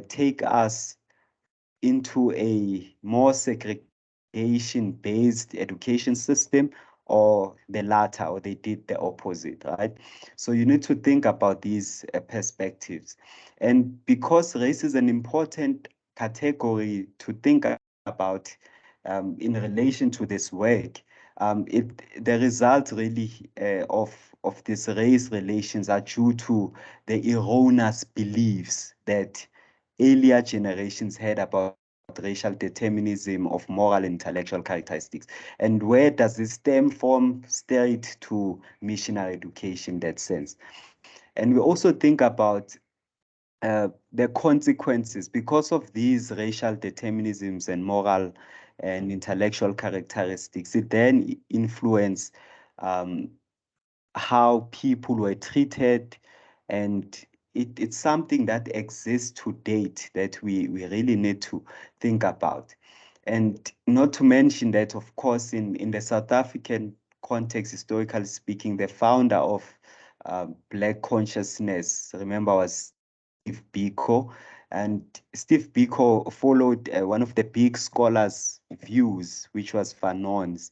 take us into a more segregation-based education system, or the latter, or they did the opposite, right? So you need to think about these perspectives. And because race is an important category to think about in relation to this work, the results really of these race relations are due to the erroneous beliefs that earlier generations had about racial determinism of moral and intellectual characteristics. And where does it stem from? Straight to missionary education in that sense. And we also think about the consequences because of these racial determinisms and moral and intellectual characteristics. It then influence um, how people were treated, and it's something that exists to date that we really need to think about. And not to mention that, of course, in the South African context, historically speaking, the founder of Black consciousness, remember, was Steve Biko. And Steve Biko followed one of the big scholars' views, which was Fanon's,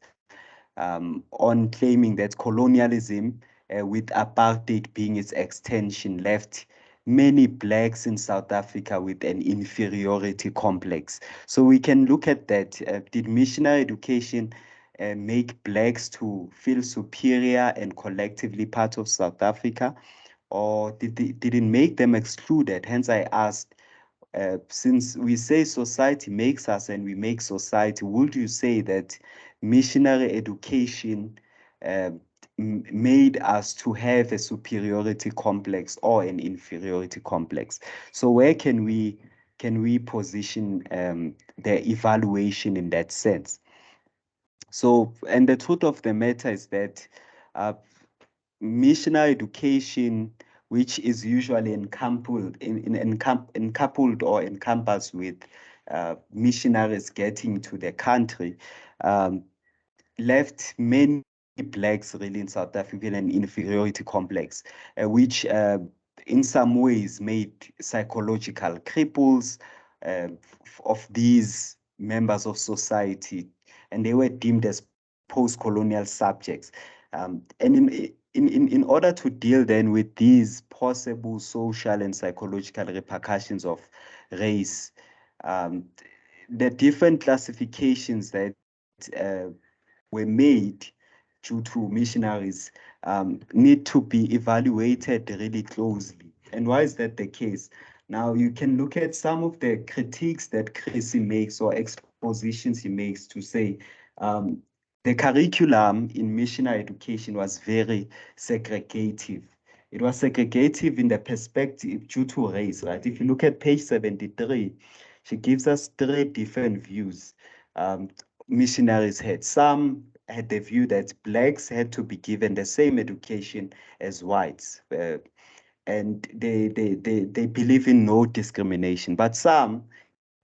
on claiming that colonialism, with apartheid being its extension, left many blacks in South Africa with an inferiority complex. So we can look at that. Did missionary education make blacks to feel superior and collectively part of South Africa, or did it make them excluded? Hence, I asked, since we say society makes us and we make society, would you say that missionary education uh, made us to have a superiority complex or an inferiority complex? So where can we position the evaluation in that sense? So, and the truth of the matter is that uh, missionary education, which is usually encoupled or encompassed with missionaries getting to the country, um, left many blacks really in South Africa in an inferiority complex, which in some ways made psychological cripples of these members of society, and they were deemed as post-colonial subjects. And in order to deal then with these possible social and psychological repercussions of race, um, the different classifications that were made due to missionaries need to be evaluated really closely. And why is that the case? Now, you can look at some of the critiques that Chrissy makes or expositions he makes to say the curriculum in missionary education was very segregative. It was segregative in the perspective due to race, right? If you look at page 73, she gives us three different views. Missionaries had. Some had the view that blacks had to be given the same education as whites, and they believe in no discrimination. But some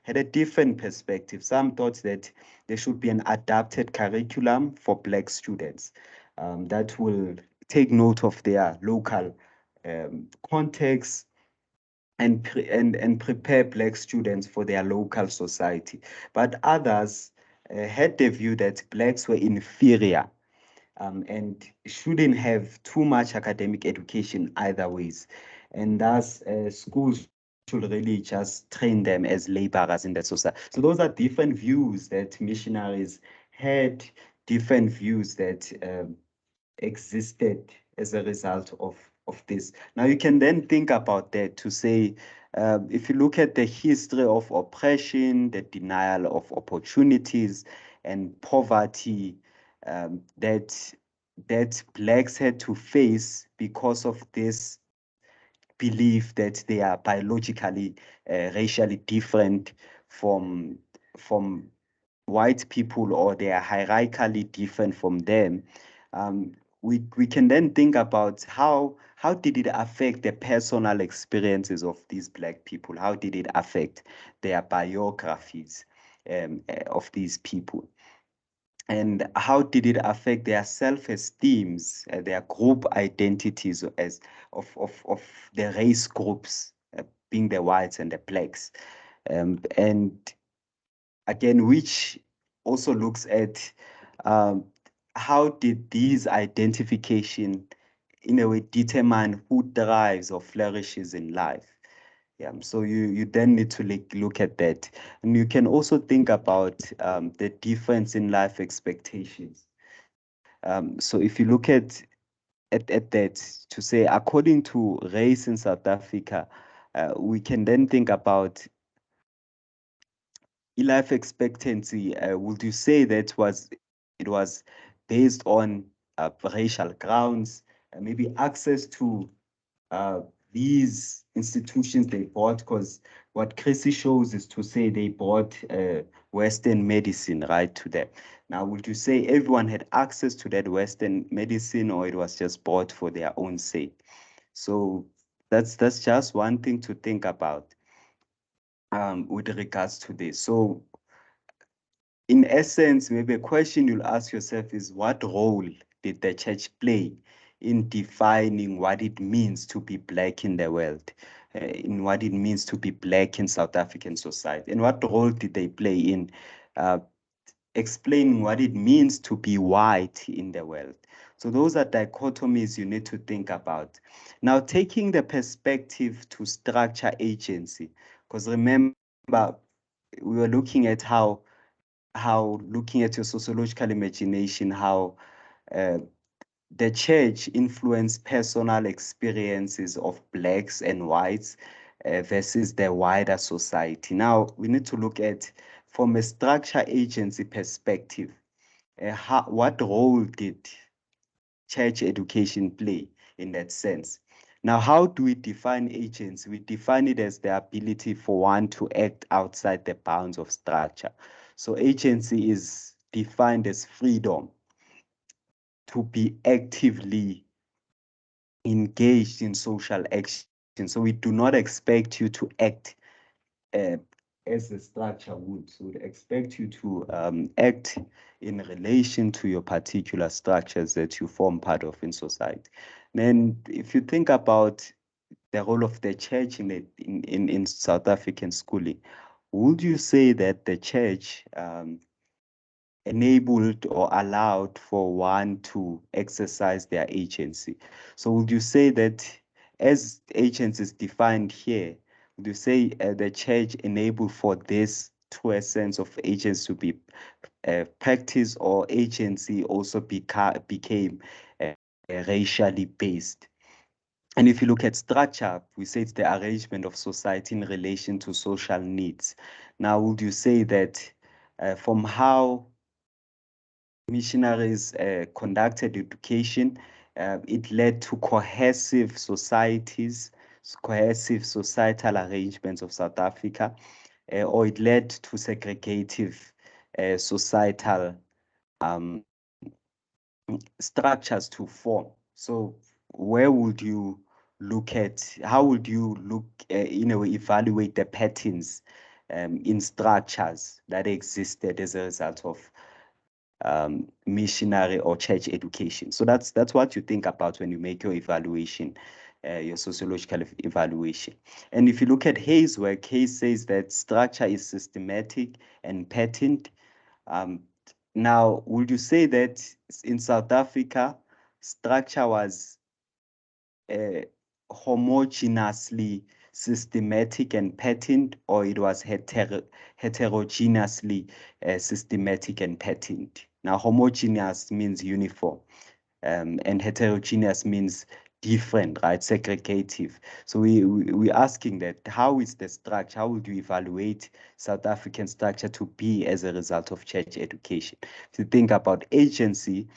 had a different perspective. Some thought that there should be an adapted curriculum for black students that will take note of their local context and prepare black students for their local society. But others had the view that blacks were inferior and shouldn't have too much academic education either ways. And thus, schools should really just train them as laborers in that society. So those are different views that missionaries had, different views that existed as a result of this. Now you can then think about that to say, if you look at the history of oppression, the denial of opportunities, and poverty that blacks had to face because of this belief that they are biologically, racially different from from white people, or they are hierarchically different from them, um, we can then think about how did it affect the personal experiences of these black people? How did it affect their biographies of these people? And how did it affect their self-esteems, their group identities of the race groups, being the whites and the blacks? And again, which also looks at um, how did these identification in a way determine who thrives or flourishes in life. Yeah, so you then need to look at that. And you can also think about the difference in life expectations. So if you look at that, to say according to race in South Africa, we can then think about life expectancy. Would you say that it was based on racial grounds, maybe access to uh, these institutions they bought, because what Chrissy shows is to say they bought Western medicine, right, to them. Now, would you say everyone had access to that Western medicine, or it was just bought for their own sake? So that's just one thing to think about with regards to this. So in essence, maybe a question you'll ask yourself is, what role did the church play in defining what it means to be Black in the world, in what it means to be Black in South African society? And what role did they play in uh, explaining what it means to be white in the world? So those are dichotomies you need to think about. Now, taking the perspective to structure agency, because remember, we were looking at how looking at your sociological imagination, how uh, the church influenced personal experiences of Blacks and whites versus the wider society. Now, we need to look at, from a structure agency perspective, what role did church education play in that sense? Now, how do we define agency? We define it as the ability for one to act outside the bounds of structure. So agency is defined as freedom to be actively engaged in social action. So we do not expect you to act uh, as the structure would. So we expect you to act in relation to your particular structures that you form part of in society. Then if you think about the role of the church in South African schooling, would you say that the church enabled or allowed for one to exercise their agency? So would you say that, as agency is defined here, would you say the church enabled for this to a sense of agency to be practiced, or agency also became racially based? And if you look at structure, we say it's the arrangement of society in relation to social needs. Now, would you say that from how missionaries conducted education, it led to cohesive societies, cohesive societal arrangements of South Africa, or it led to segregative societal um, structures to form? So where would you look at, how would you look, in a way, evaluate the patterns in structures that existed as a result of missionary or church education? So that's what you think about when you make your evaluation, your sociological evaluation. And if you look at Hayes' work, Hayes says that structure is systematic and patterned. Um, Now, would you say that in South Africa, structure was uh, homogeneously systematic and patterned, or it was heterogeneously systematic and patterned? Now, homogeneous means uniform, and heterogeneous means different, right? Segregative. So we're asking that, how is the structure, how would you evaluate South African structure to be as a result of church education? If you think about agency,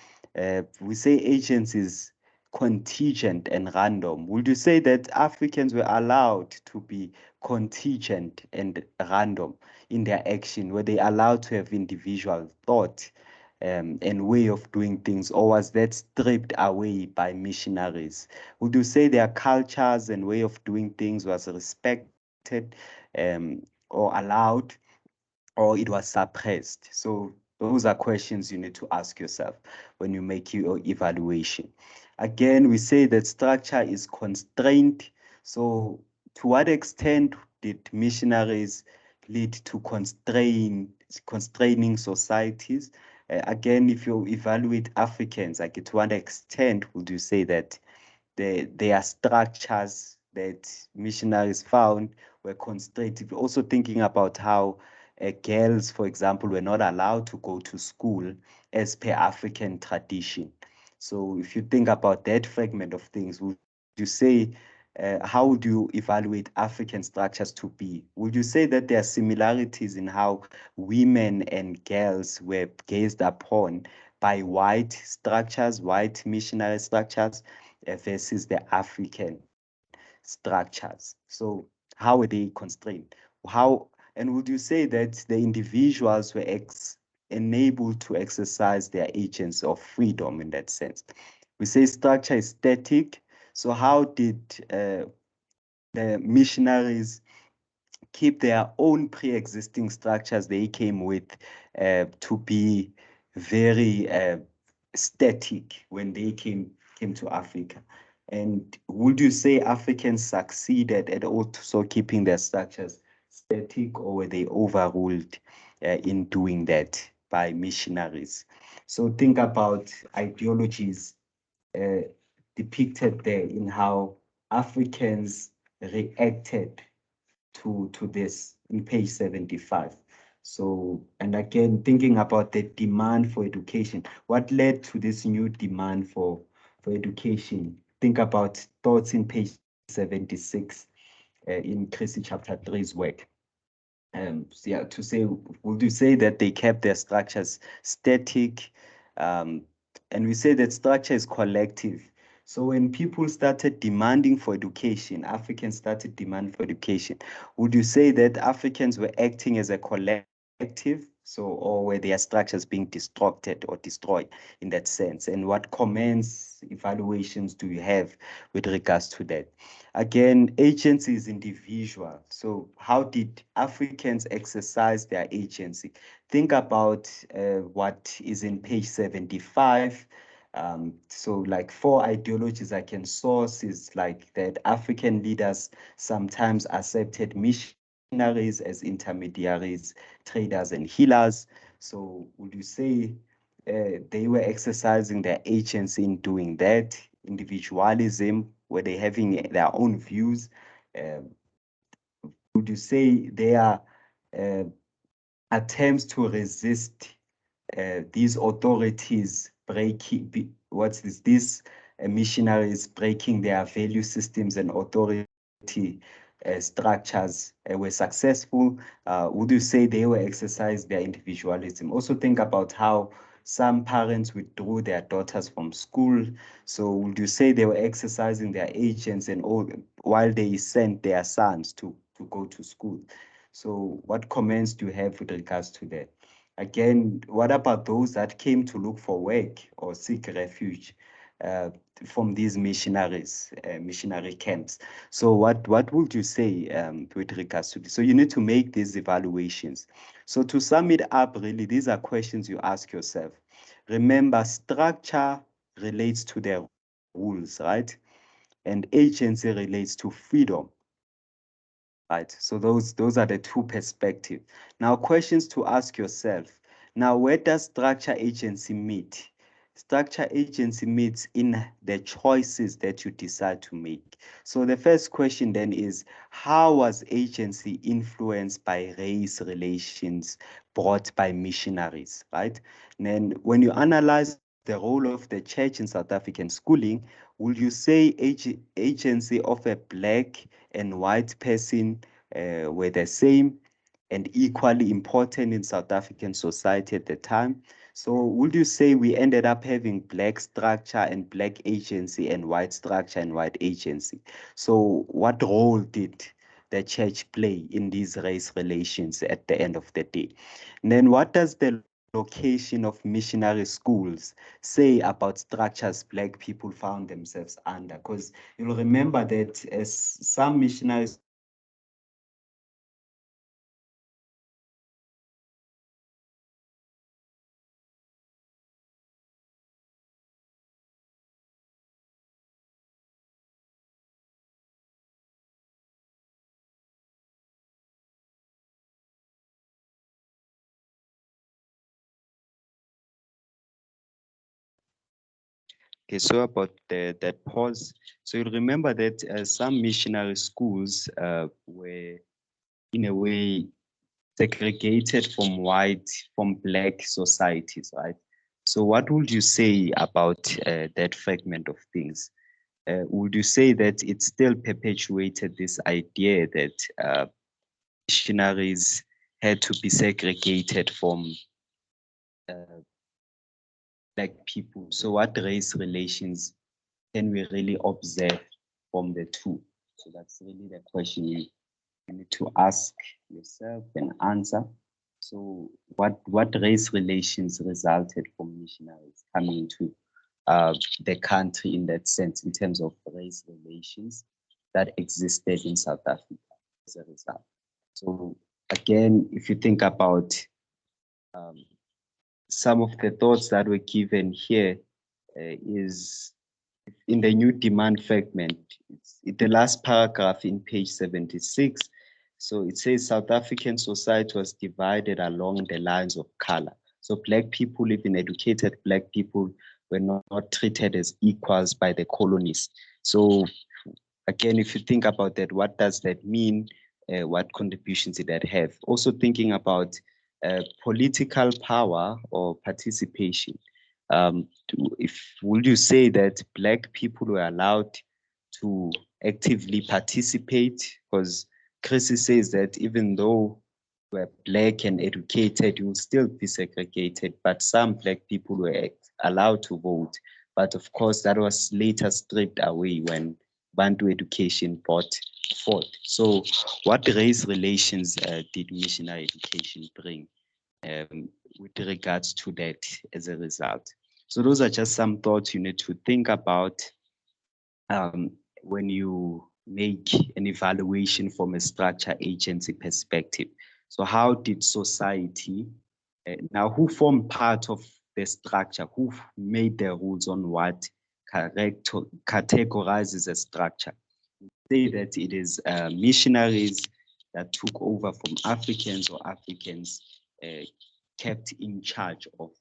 we say agency is contingent and random. Would you say that Africans were allowed to be contingent and random in their action? Were they allowed to have individual thought and way of doing things, or was that stripped away by missionaries? Would you say their cultures and way of doing things was respected or allowed, or it was suppressed? So those are questions you need to ask yourself when you make your evaluation. Again, we say that structure is constrained. So to what extent did missionaries lead to constraining societies? Again, if you evaluate Africans, like, to what extent would you say that there are structures that missionaries found were constrictive? Also thinking about how girls, for example, were not allowed to go to school as per African tradition. So if you think about that fragment of things, would you say, how would you evaluate African structures to be? Would you say that there are similarities in how women and girls were gazed upon by white structures, white missionary structures, versus the African structures. So how were they constrained? How, and would you say that the individuals were enabled to exercise their agency of freedom in that sense? We say structure is static. So how did the missionaries keep their own pre-existing structures they came with to be very static when they came to Africa? And would you say Africans succeeded at also keeping their structures static, or were they overruled in doing that by missionaries? So think about ideologies uh, depicted there in how Africans reacted to this in page 75. So, and again, thinking about the demand for education, what led to this new demand for education? Think about thoughts in page 76 in Chrissy chapter 3's work. So yeah, to say, would you say that they kept their structures static? And we say that structure is collective. So when people started demanding for education, Africans started demanding for education, would you say that Africans were acting as a collective? So, or were their structures being disrupted or destroyed in that sense? And what comments, evaluations do you have with regards to that? Again, agency is individual. So how did Africans exercise their agency? Think about what is in page 75. So like 4 ideologies I can source is like that African leaders sometimes accepted missionaries as intermediaries, traders, and healers. So would you say they were exercising their agency in doing that? Individualism, were they having their own views? Uh, would you say their uh, attempts to resist these authorities breaking, what's this? These missionaries breaking their value systems and authority structures were successful? Would you say they were exercising their individualism? Also think about how some parents withdrew their daughters from school. So would you say they were exercising their agents and all while they sent their sons to go to school? So what comments do you have with regards to that? Again, what about those that came to look for work or seek refuge from these missionaries, missionary camps? So what would you say with regards to this? So you need to make these evaluations. So to sum it up, really, these are questions you ask yourself. Remember, structure relates to the rules, right? And agency relates to freedom. Right, so those are the two perspectives. Now, questions to ask yourself. Now, where does structure agency meet? Structure agency meets in the choices that you decide to make. So the first question then is, how was agency influenced by race relations brought by missionaries, right? And then when you analyze the role of the church in South African schooling, would you say agency of a Black and white person were the same and equally important in South African society at the time? So would you say we ended up having Black structure and Black agency and white structure and white agency? So what role did the church play in these race relations at the end of the day? And then what does the location of missionary schools say about structures Black people found themselves under? Because you'll remember that as some missionary Okay, so about that pause. So you'll remember that some missionary schools were in a way segregated from Black societies, right? So what would you say about that fragment of things? Would you say that it still perpetuated this idea that missionaries had to be segregated from uh, Black people? So what race relations can we really observe from the two? So that's really the question you need to ask yourself and answer. So what race relations resulted from missionaries coming to the country in that sense, in terms of race relations that existed in South Africa as a result? So again, if you think about some of the thoughts that were given here, is in the new demand fragment, it's the last paragraph in page 76. So it says South African society was divided along the lines of color. So Black people, even educated Black people, were not treated as equals by the colonies. So again, if you think about that, what does that mean? What contributions did that have? Also thinking about political power or participation. Would you say that Black people were allowed to actively participate? Because Chrissy says that even though we're Black and educated, you will still be segregated, but some Black people were allowed to vote. But of course, that was later stripped away when Bantu education brought forth. So what race relations did missionary education bring with regards to that as a result? So those are just some thoughts you need to think about when you make an evaluation from a structure agency perspective. So how did society, now who formed part of the structure, who made the rules on what categorizes a structure? Say that it is missionaries that took over from Africans, or Africans kept in charge of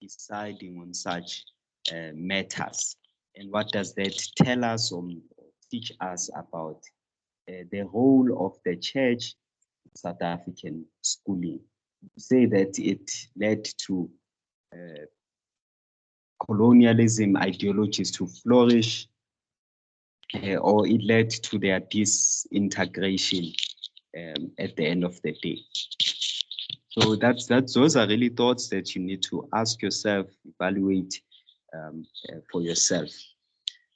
deciding on such matters. And what does that tell us or teach us about the role of the church in South African schooling? Say that it led to colonialism ideologies to flourish, or it led to their disintegration at the end of the day. So those are really thoughts that you need to ask yourself, evaluate for yourself.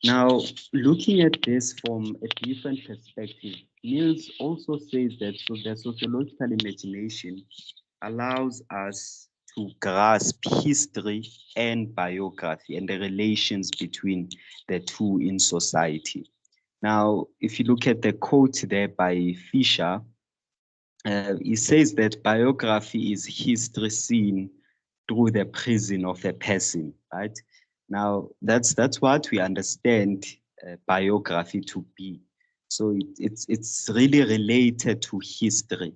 Now, looking at this from a different perspective, Niels also says that the sociological imagination allows us to grasp history and biography and the relations between the two in society. Now, if you look at the quote there by Fisher, he says that biography is history seen through the prism of a person, right? Now, that's what we understand biography to be. So it's really related to history.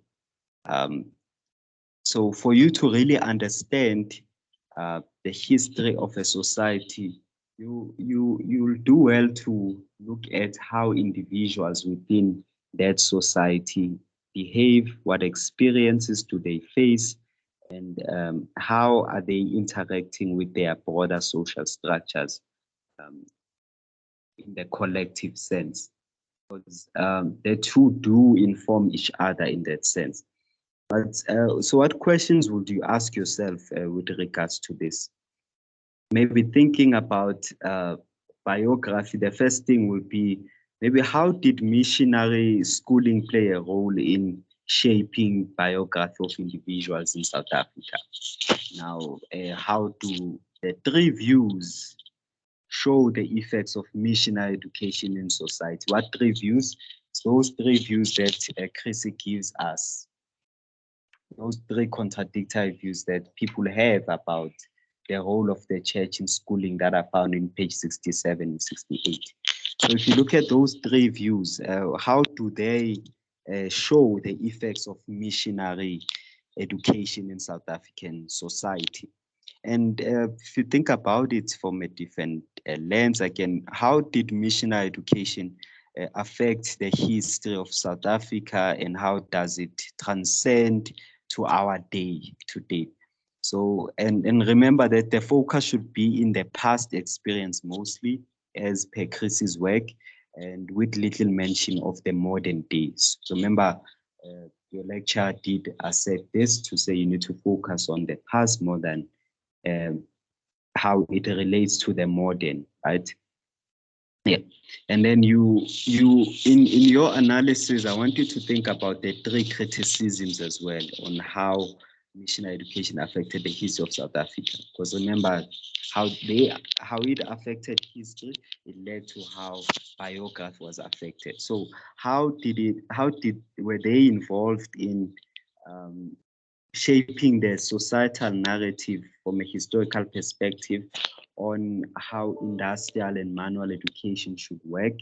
So for you to really understand the history of a society, you'll do well to look at how individuals within that society behave, what experiences do they face, and how are they interacting with their broader social structures in the collective sense. Because the two do inform each other in that sense. But so what questions would you ask yourself with regards to this? Maybe thinking about biography, the first thing would be maybe how did missionary schooling play a role in shaping biography of individuals in South Africa? Now, how do the three views show the effects of missionary education in society? What three views? Those three views that Chrissy gives us, those three contradictory views that people have about the role of the church in schooling that are found in page 67 and 68. So if you look at those three views, how do they show the effects of missionary education in South African society? And if you think about it from a different lens, again, how did missionary education affect the history of South Africa, and how does it transcend to our day today? So, and remember that the focus should be in the past experience mostly, as per Chris's work, and with little mention of the modern days. So remember, your lecturer did assert this to say you need to focus on the past more than how it relates to the modern, right? Yeah. And then you in your analysis, I want you to think about the three criticisms as well on how missionary education affected the history of South Africa. Because remember how it affected history, it led to how biography was affected. So were they involved in shaping the societal narrative from a historical perspective on how industrial and manual education should work?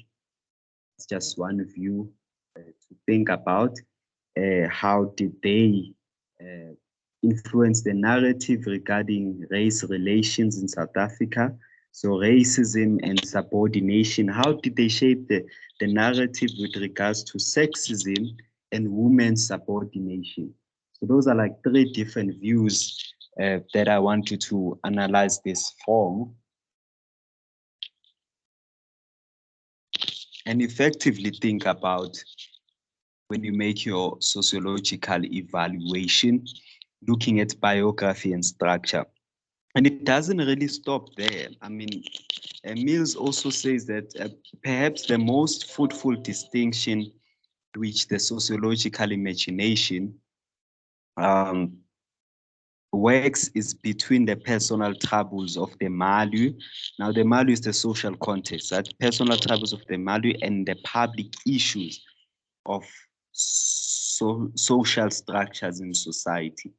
It's just one view to think about. How did they influence the narrative regarding race relations in South Africa? So racism and subordination, how did they shape the narrative with regards to sexism and women's subordination? So those are like three different views that I want you to analyze this from and effectively think about when you make your sociological evaluation, looking at biography and structure. And it doesn't really stop there. I mean, Mills also says that perhaps the most fruitful distinction which the sociological imagination works is between the personal troubles of the Malu. Now, the Malu is the social context, that personal troubles of the Malu and the public issues of social structures in society.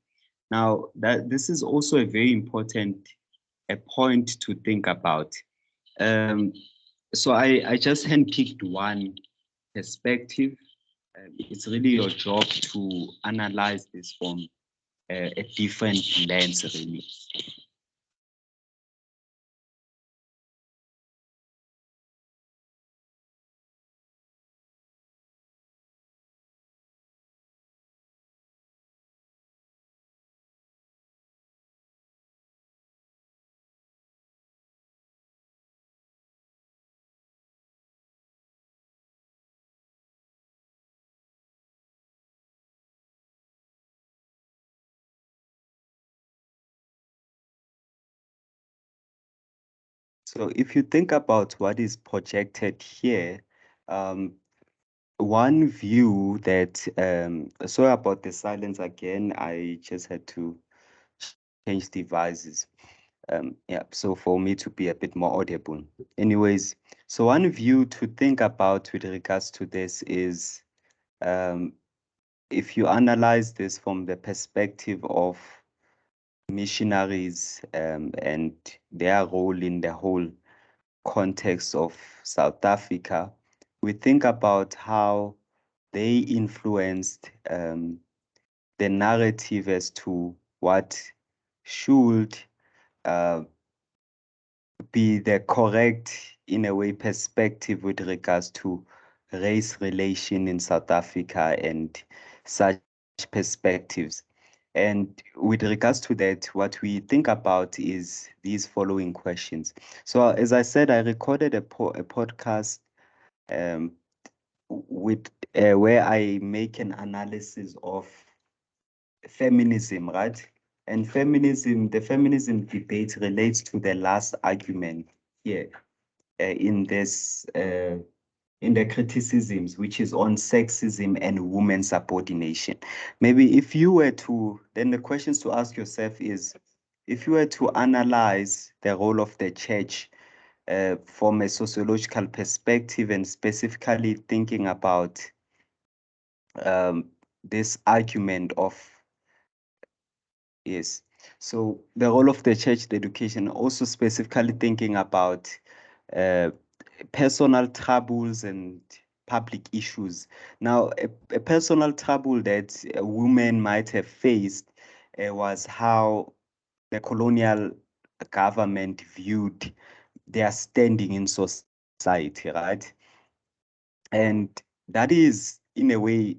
Now, this is also a very important a point to think about. Um, so I just handpicked one perspective. It's really your job to analyze this from a different lens, really. So if you think about what is projected here, um, one view that, sorry about the silence again, I just had to change devices. Yeah, so for me to be a bit more audible. Anyways, so one view to think about with regards to this is um, if you analyze this from the perspective of missionaries and their role in the whole context of South Africa, we think about how they influenced the narrative as to what should uh, be the correct, in a way, perspective with regards to race relation in South Africa and such perspectives. And with regards to that, what we think about is these following questions. So, as I said, I recorded a podcast um, with where I make an analysis of feminism, right? And feminism, the feminism debate relates to the last argument here in this in the criticisms, which is on sexism and women's subordination. Maybe if you were to, then the questions to ask yourself is, if you were to analyze the role of the church from a sociological perspective and specifically thinking about um, this argument of, yes, so the role of the church, the education, also specifically thinking about uh, personal troubles and public issues. Now, a personal trouble that a woman might have faced was how the colonial government viewed their standing in society, right? And that is, in a way,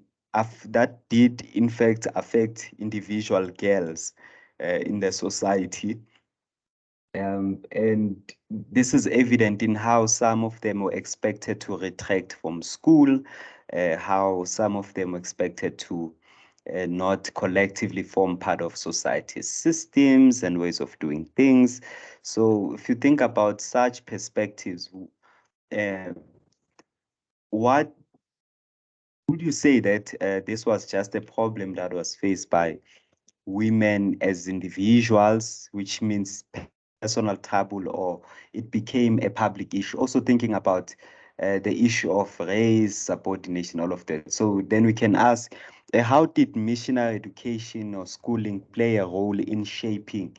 that did in fact affect individual girls in the society. And this is evident in how some of them were expected to retract from school, how some of them were expected to not collectively form part of society's systems and ways of doing things. So if you think about such perspectives, uh, what would you say that this was just a problem that was faced by women as individuals, which means personal taboo, or it became a public issue? Also thinking about the issue of race, subordination, all of that. So then we can ask, how did missionary education or schooling play a role in shaping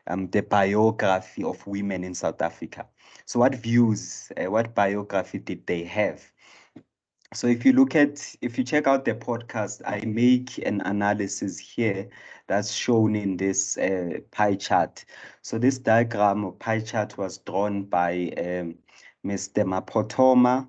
the biography of women in South Africa? So what views, what biography did they have? So if you check out the podcast, I make an analysis here that's shown in this pie chart. So this diagram or pie chart was drawn by Mr. Mapotoma,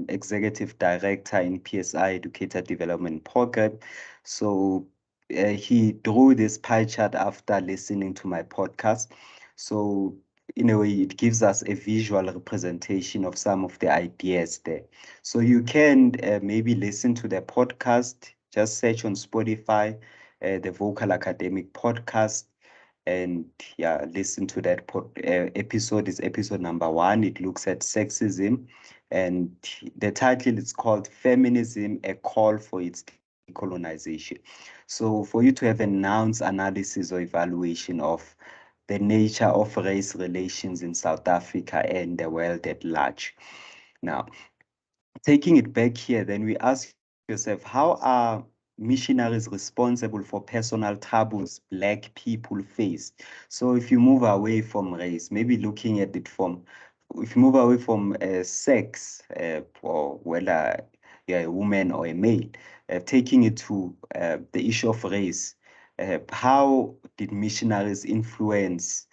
Executive Director in PSI Educator Development Program. So he drew this pie chart after listening to my podcast. So in a way, it gives us a visual representation of some of the ideas there. So you can maybe listen to the podcast, just search on Spotify, the Vocal Academic podcast, and yeah, listen to that episode. Is episode number 1. It looks at sexism, and the title is called Feminism, a Call for Its Decolonization. So for you to have a nouns analysis or evaluation of the nature of race relations in South Africa and the world at large. Now, taking it back here, then we ask yourself, how are missionaries responsible for personal taboos Black people face? So if you move away from race, maybe looking at it from, if you move away from sex, or whether you're a woman or a male, taking it to the issue of race, how did missionaries influence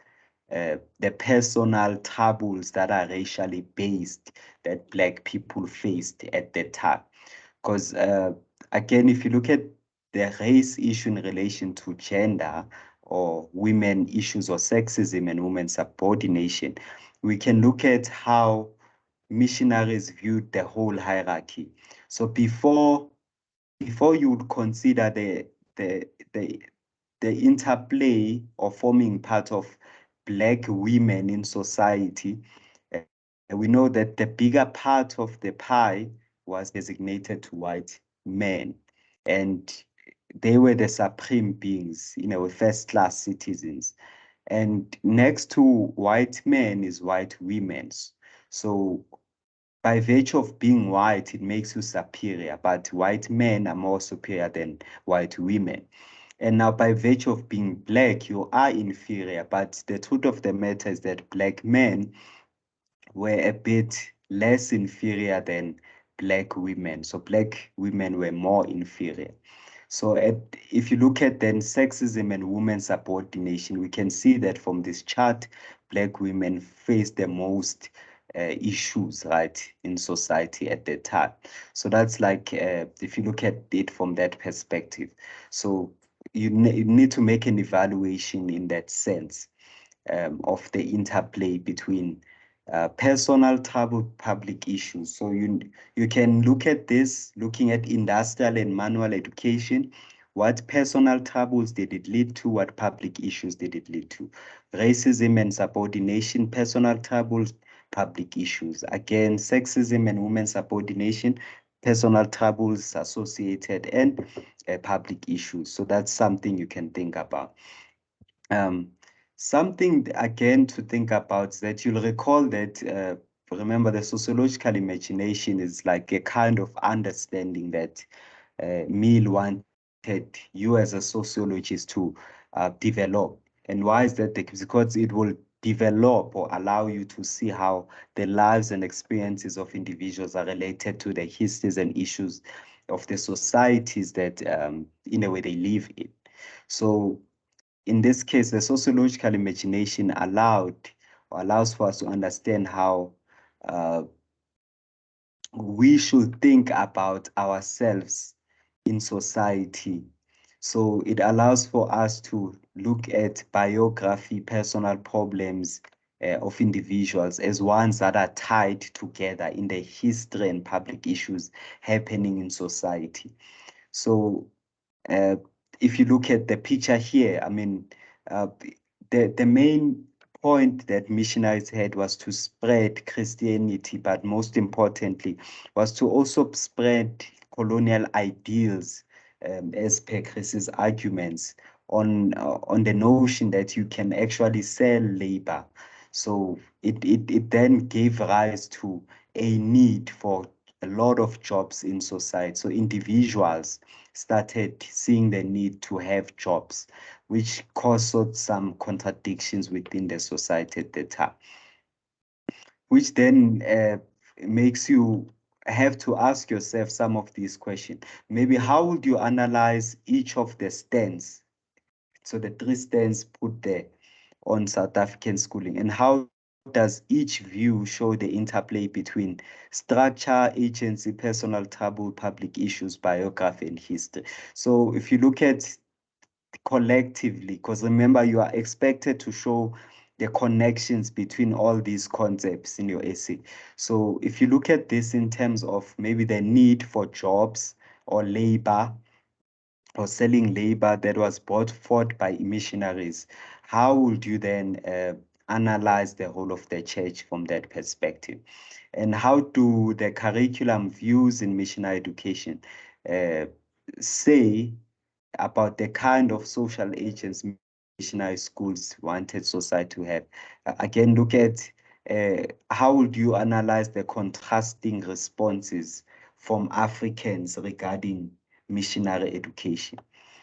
the personal taboos that are racially based that Black people faced at the time? Because again, if you look at the race issue in relation to gender or women issues or sexism and women subordination, we can look at how missionaries viewed the whole hierarchy. So before you would consider the the the interplay or forming part of Black women in society, we know that the bigger part of the pie was designated to white men, and they were the supreme beings, first-class citizens. And next to white men is white women. So by virtue of being white, it makes you superior, but white men are more superior than white women. And now, by virtue of being Black, you are inferior. But the truth of the matter is that Black men were a bit less inferior than Black women. So Black women were more inferior. So if you look at then sexism and women's subordination, we can see that from this chart, Black women face the most issues, right, in society at that time. So that's like, if you look at it from that perspective. So you need to make an evaluation in that sense, of the interplay between personal taboo public issues. So you can look at this, looking at industrial and manual education. What personal taboos did it lead to? What public issues did it lead to? Racism and subordination, personal taboos, public issues. Again, sexism and women's subordination, personal taboos associated, and public issues. So that's something you can think about. Um, Something again to think about is that you'll recall that, remember, the sociological imagination is like a kind of understanding that Mill wanted you as a sociologist to develop. And why is that? Because it will develop or allow you to see how the lives and experiences of individuals are related to the histories and issues of the societies that, in a way, they live in. So in this case, the sociological imagination allows for us to understand how uh, we should think about ourselves in society. So it allows for us to look at biography, personal problems of individuals as ones that are tied together in the history and public issues happening in society. So uh, if you look at the picture here, I mean, uh, the main point that missionaries had was to spread Christianity, but most importantly, was to also spread colonial ideals, as per Chris's arguments, on the notion that you can actually sell labor. So it then gave rise to a need for a lot of jobs in society. So individuals started seeing the need to have jobs, which caused some contradictions within the society at the time, which then makes you have to ask yourself some of these questions. Maybe how would you analyze each of the stands? So the three stands put there on South African schooling, and how does each view show the interplay between structure, agency, personal trouble, public issues, biography, and history? So if you look at collectively, because remember, you are expected to show the connections between all these concepts in your essay. So if you look at this in terms of maybe the need for jobs or labor or selling labor that was brought forth by missionaries, how would you then analyze the whole of the church from that perspective? And how do the curriculum views in missionary education uh, say about the kind of social agents missionary schools wanted society to have? Again, look at how would you analyze the contrasting responses from Africans regarding missionary education?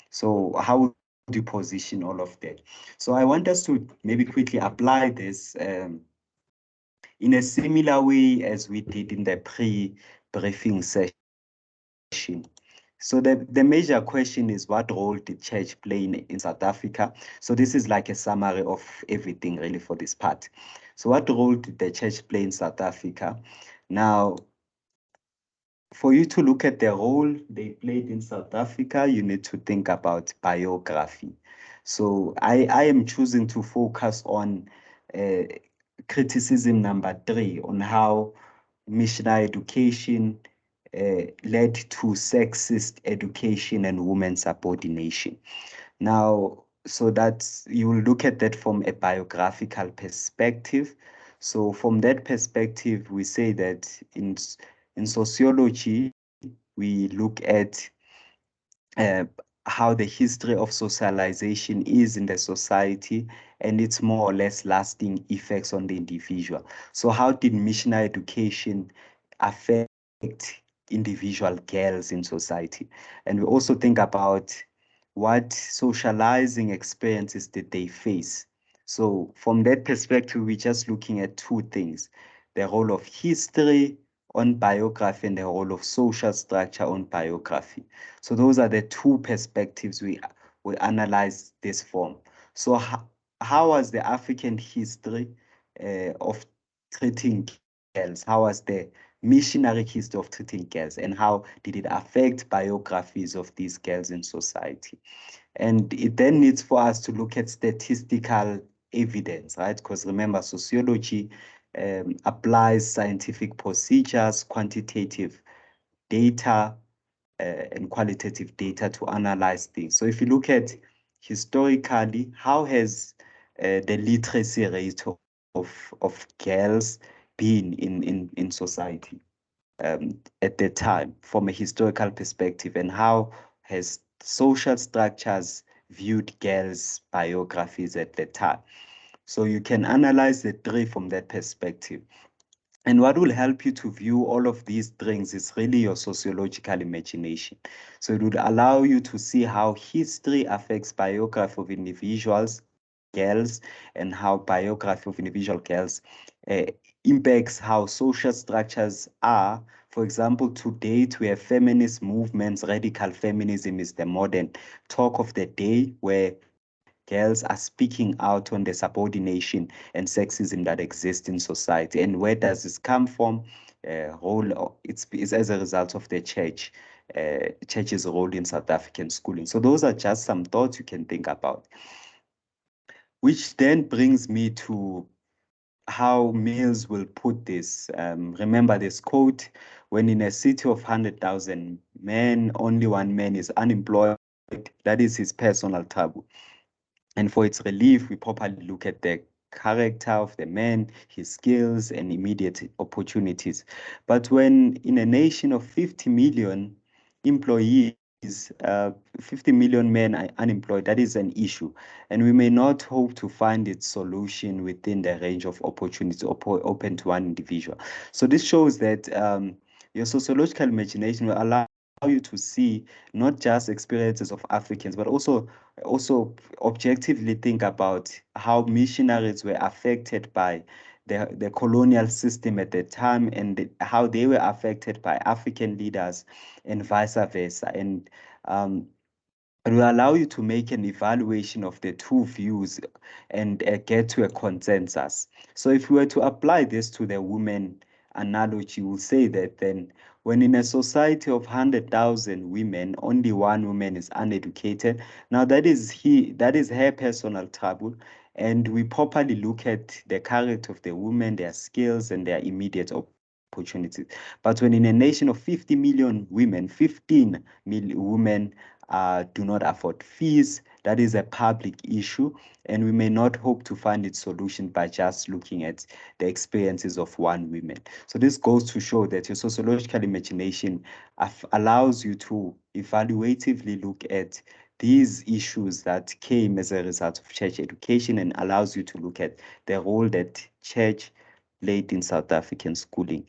So how would you position all of that? So I want us to maybe quickly apply this in a similar way as we did in the pre-briefing session. So the major question is, what role did church play in South Africa? So this is like a summary of everything really for this part. So what role did the church play in South Africa? Now, for you to look at the role they played in South Africa, you need to think about biography. So I am choosing to focus on uh, criticism number 3, on how missionary education led to sexist education and women's subordination. Now, so that you will look at that from a biographical perspective. So from that perspective, we say that in sociology, we look at uh, how the history of socialization is in the society and its more or less lasting effects on the individual. So how did missionary education affect individual girls in society? And we also think about what socializing experiences did they face. So from that perspective, we're just looking at two things: the role of history on biography and the role of social structure on biography. So those are the two perspectives we analyze this from. So how was the African history of treating girls? How was the missionary history of treating girls? And how did it affect biographies of these girls in society? And it then needs for us to look at statistical evidence, right? Because remember, sociology applies scientific procedures, quantitative data, and qualitative data to analyze things. So if you look at historically, how has the literacy rate of girls been in society at the time from a historical perspective, and how has social structures viewed girls' biographies at the time? So you can analyze the three from that perspective. And what will help you to view all of these things is really your sociological imagination. So it would allow you to see how history affects biography of individuals, girls, and how biography of individual girls uh, impacts how social structures are. For example, to date, we have feminist movements. Radical feminism is the modern talk of the day, where girls are speaking out on the subordination and sexism that exists in society. And where does this come from? It's as a result of the church's role in South African schooling. So those are just some thoughts you can think about, which then brings me to how Mills will put this. Remember this quote: when in a city of 100,000 men, only one man is unemployed, that is his personal trouble. And for its relief, we properly look at the character of the man, his skills, and immediate opportunities. But when in a nation of 50 million employees, 50 million men are unemployed, that is an issue. And we may not hope to find its solution within the range of opportunities open to one individual. So this shows that your sociological imagination will allow you to see not just experiences of Africans, but also objectively think about how missionaries were affected by the colonial system at the time, and how they were affected by African leaders and vice versa. And it will allow you to make an evaluation of the two views and get to a consensus. So if we were to apply this to the women analogy, we'll say that then when in a society of 100,000 women, only one woman is uneducated, now that is her personal trouble. And we properly look at the character of the women, their skills, and their immediate opportunities. But when in a nation of 50 million women, 15 million women do not afford fees, that is a public issue, and we may not hope to find its solution by just looking at the experiences of one woman. So this goes to show that your sociological imagination allows you to evaluatively look at these issues that came as a result of church education, and allows you to look at the role that church played in South African schooling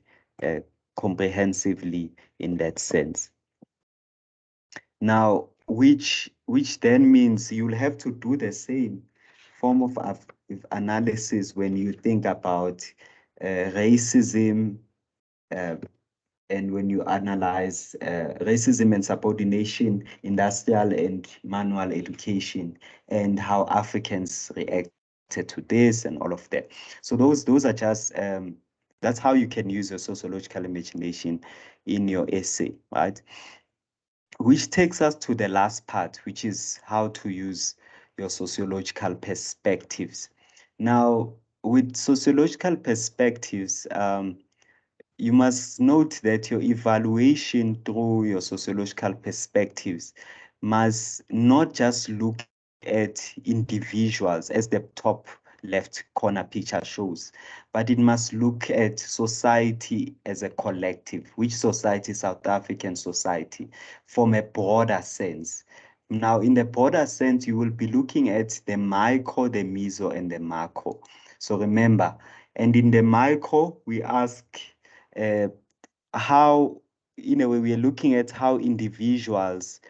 comprehensively in that sense. Now, which then means you'll have to do the same form of analysis when you think about racism, and when you analyze racism and subordination, industrial and manual education, and how Africans reacted to this and all of that. So those are just that's how you can use your sociological imagination in your essay, right? Which takes us to the last part, which is how to use your sociological perspectives. Now, with sociological perspectives, you must note that your evaluation through your sociological perspectives must not just look at individuals, as the top left corner picture shows, but it must look at society as a collective. Which society? South African society, from a broader sense. Now, in the broader sense, you will be looking at the micro, the meso, and the macro. So remember, and in the micro, we ask how, in a way, we are looking at how individuals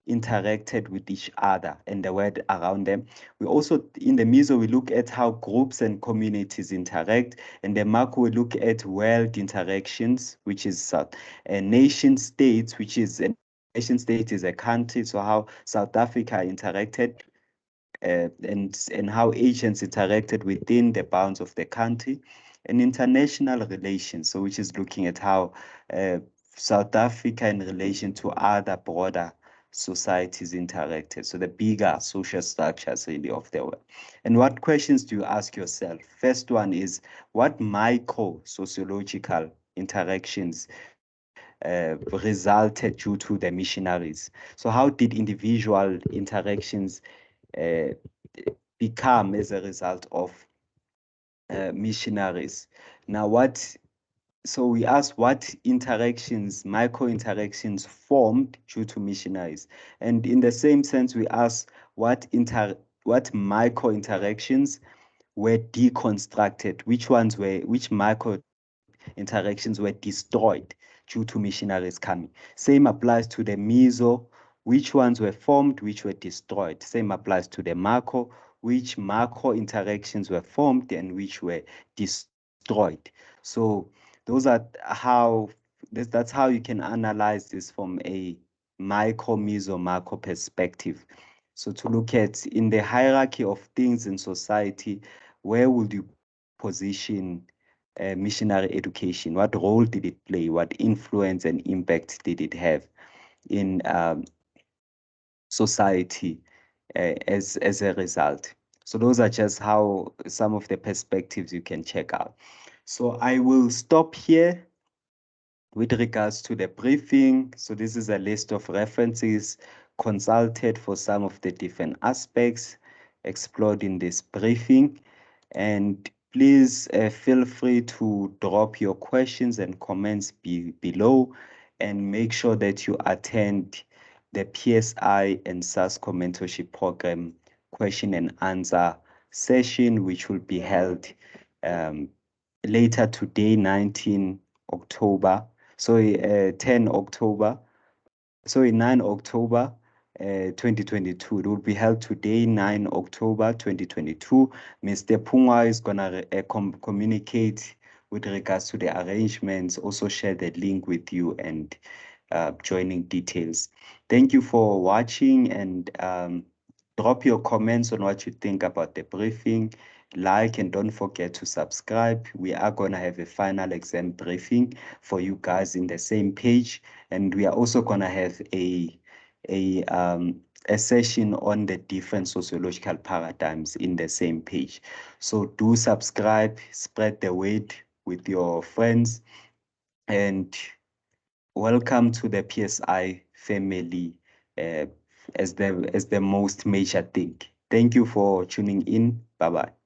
interacted with each other and the world around them. We also, in the meso, we look at how groups and communities interact. And the macro, we look at world interactions, which is a nation states, which is a nation state is a country. So how South Africa interacted and how agents interacted within the bounds of the country, and international relations, so which is looking at how South Africa in relation to other broader societies interacted, so the bigger social structures really of the world. And what questions do you ask yourself? First one is, what micro sociological interactions resulted due to the missionaries? So how did individual interactions uh, become as a result of missionaries? Now, so we asked what interactions, micro interactions formed due to missionaries. And in the same sense, we asked what micro interactions were deconstructed, which micro interactions were destroyed due to missionaries coming. Same applies to the meso, which ones were formed, which were destroyed. Same applies to the macro, which macro interactions were formed and which were destroyed. So those are that's how you can analyze this from a micro, meso, macro perspective. So to look at, in the hierarchy of things in society, where would you position missionary education? What role did it play? What influence and impact did it have in society as a result? So those are just how some of the perspectives you can check out. So I will stop here with regards to the briefing. So this is a list of references consulted for some of the different aspects explored in this briefing. And please feel free to drop your questions and comments below, and make sure that you attend the PSI and SASCO mentorship program question and answer session, which will be held um, later today, 19 October, 10 October, 9 October 2022. It will be held today, 9 October 2022. Mr. Phungwayo is going to communicate with regards to the arrangements, also share the link with you and joining details. Thank you for watching, and drop your comments on what you think about the briefing. Like, and don't forget to subscribe. We are going to have a final exam briefing for you guys in the same page, and we are also going to have a a session on the different sociological paradigms in the same page. So do subscribe, spread the word with your friends, and welcome to the PSI family as the most major thing. Thank you for tuning in. Bye bye.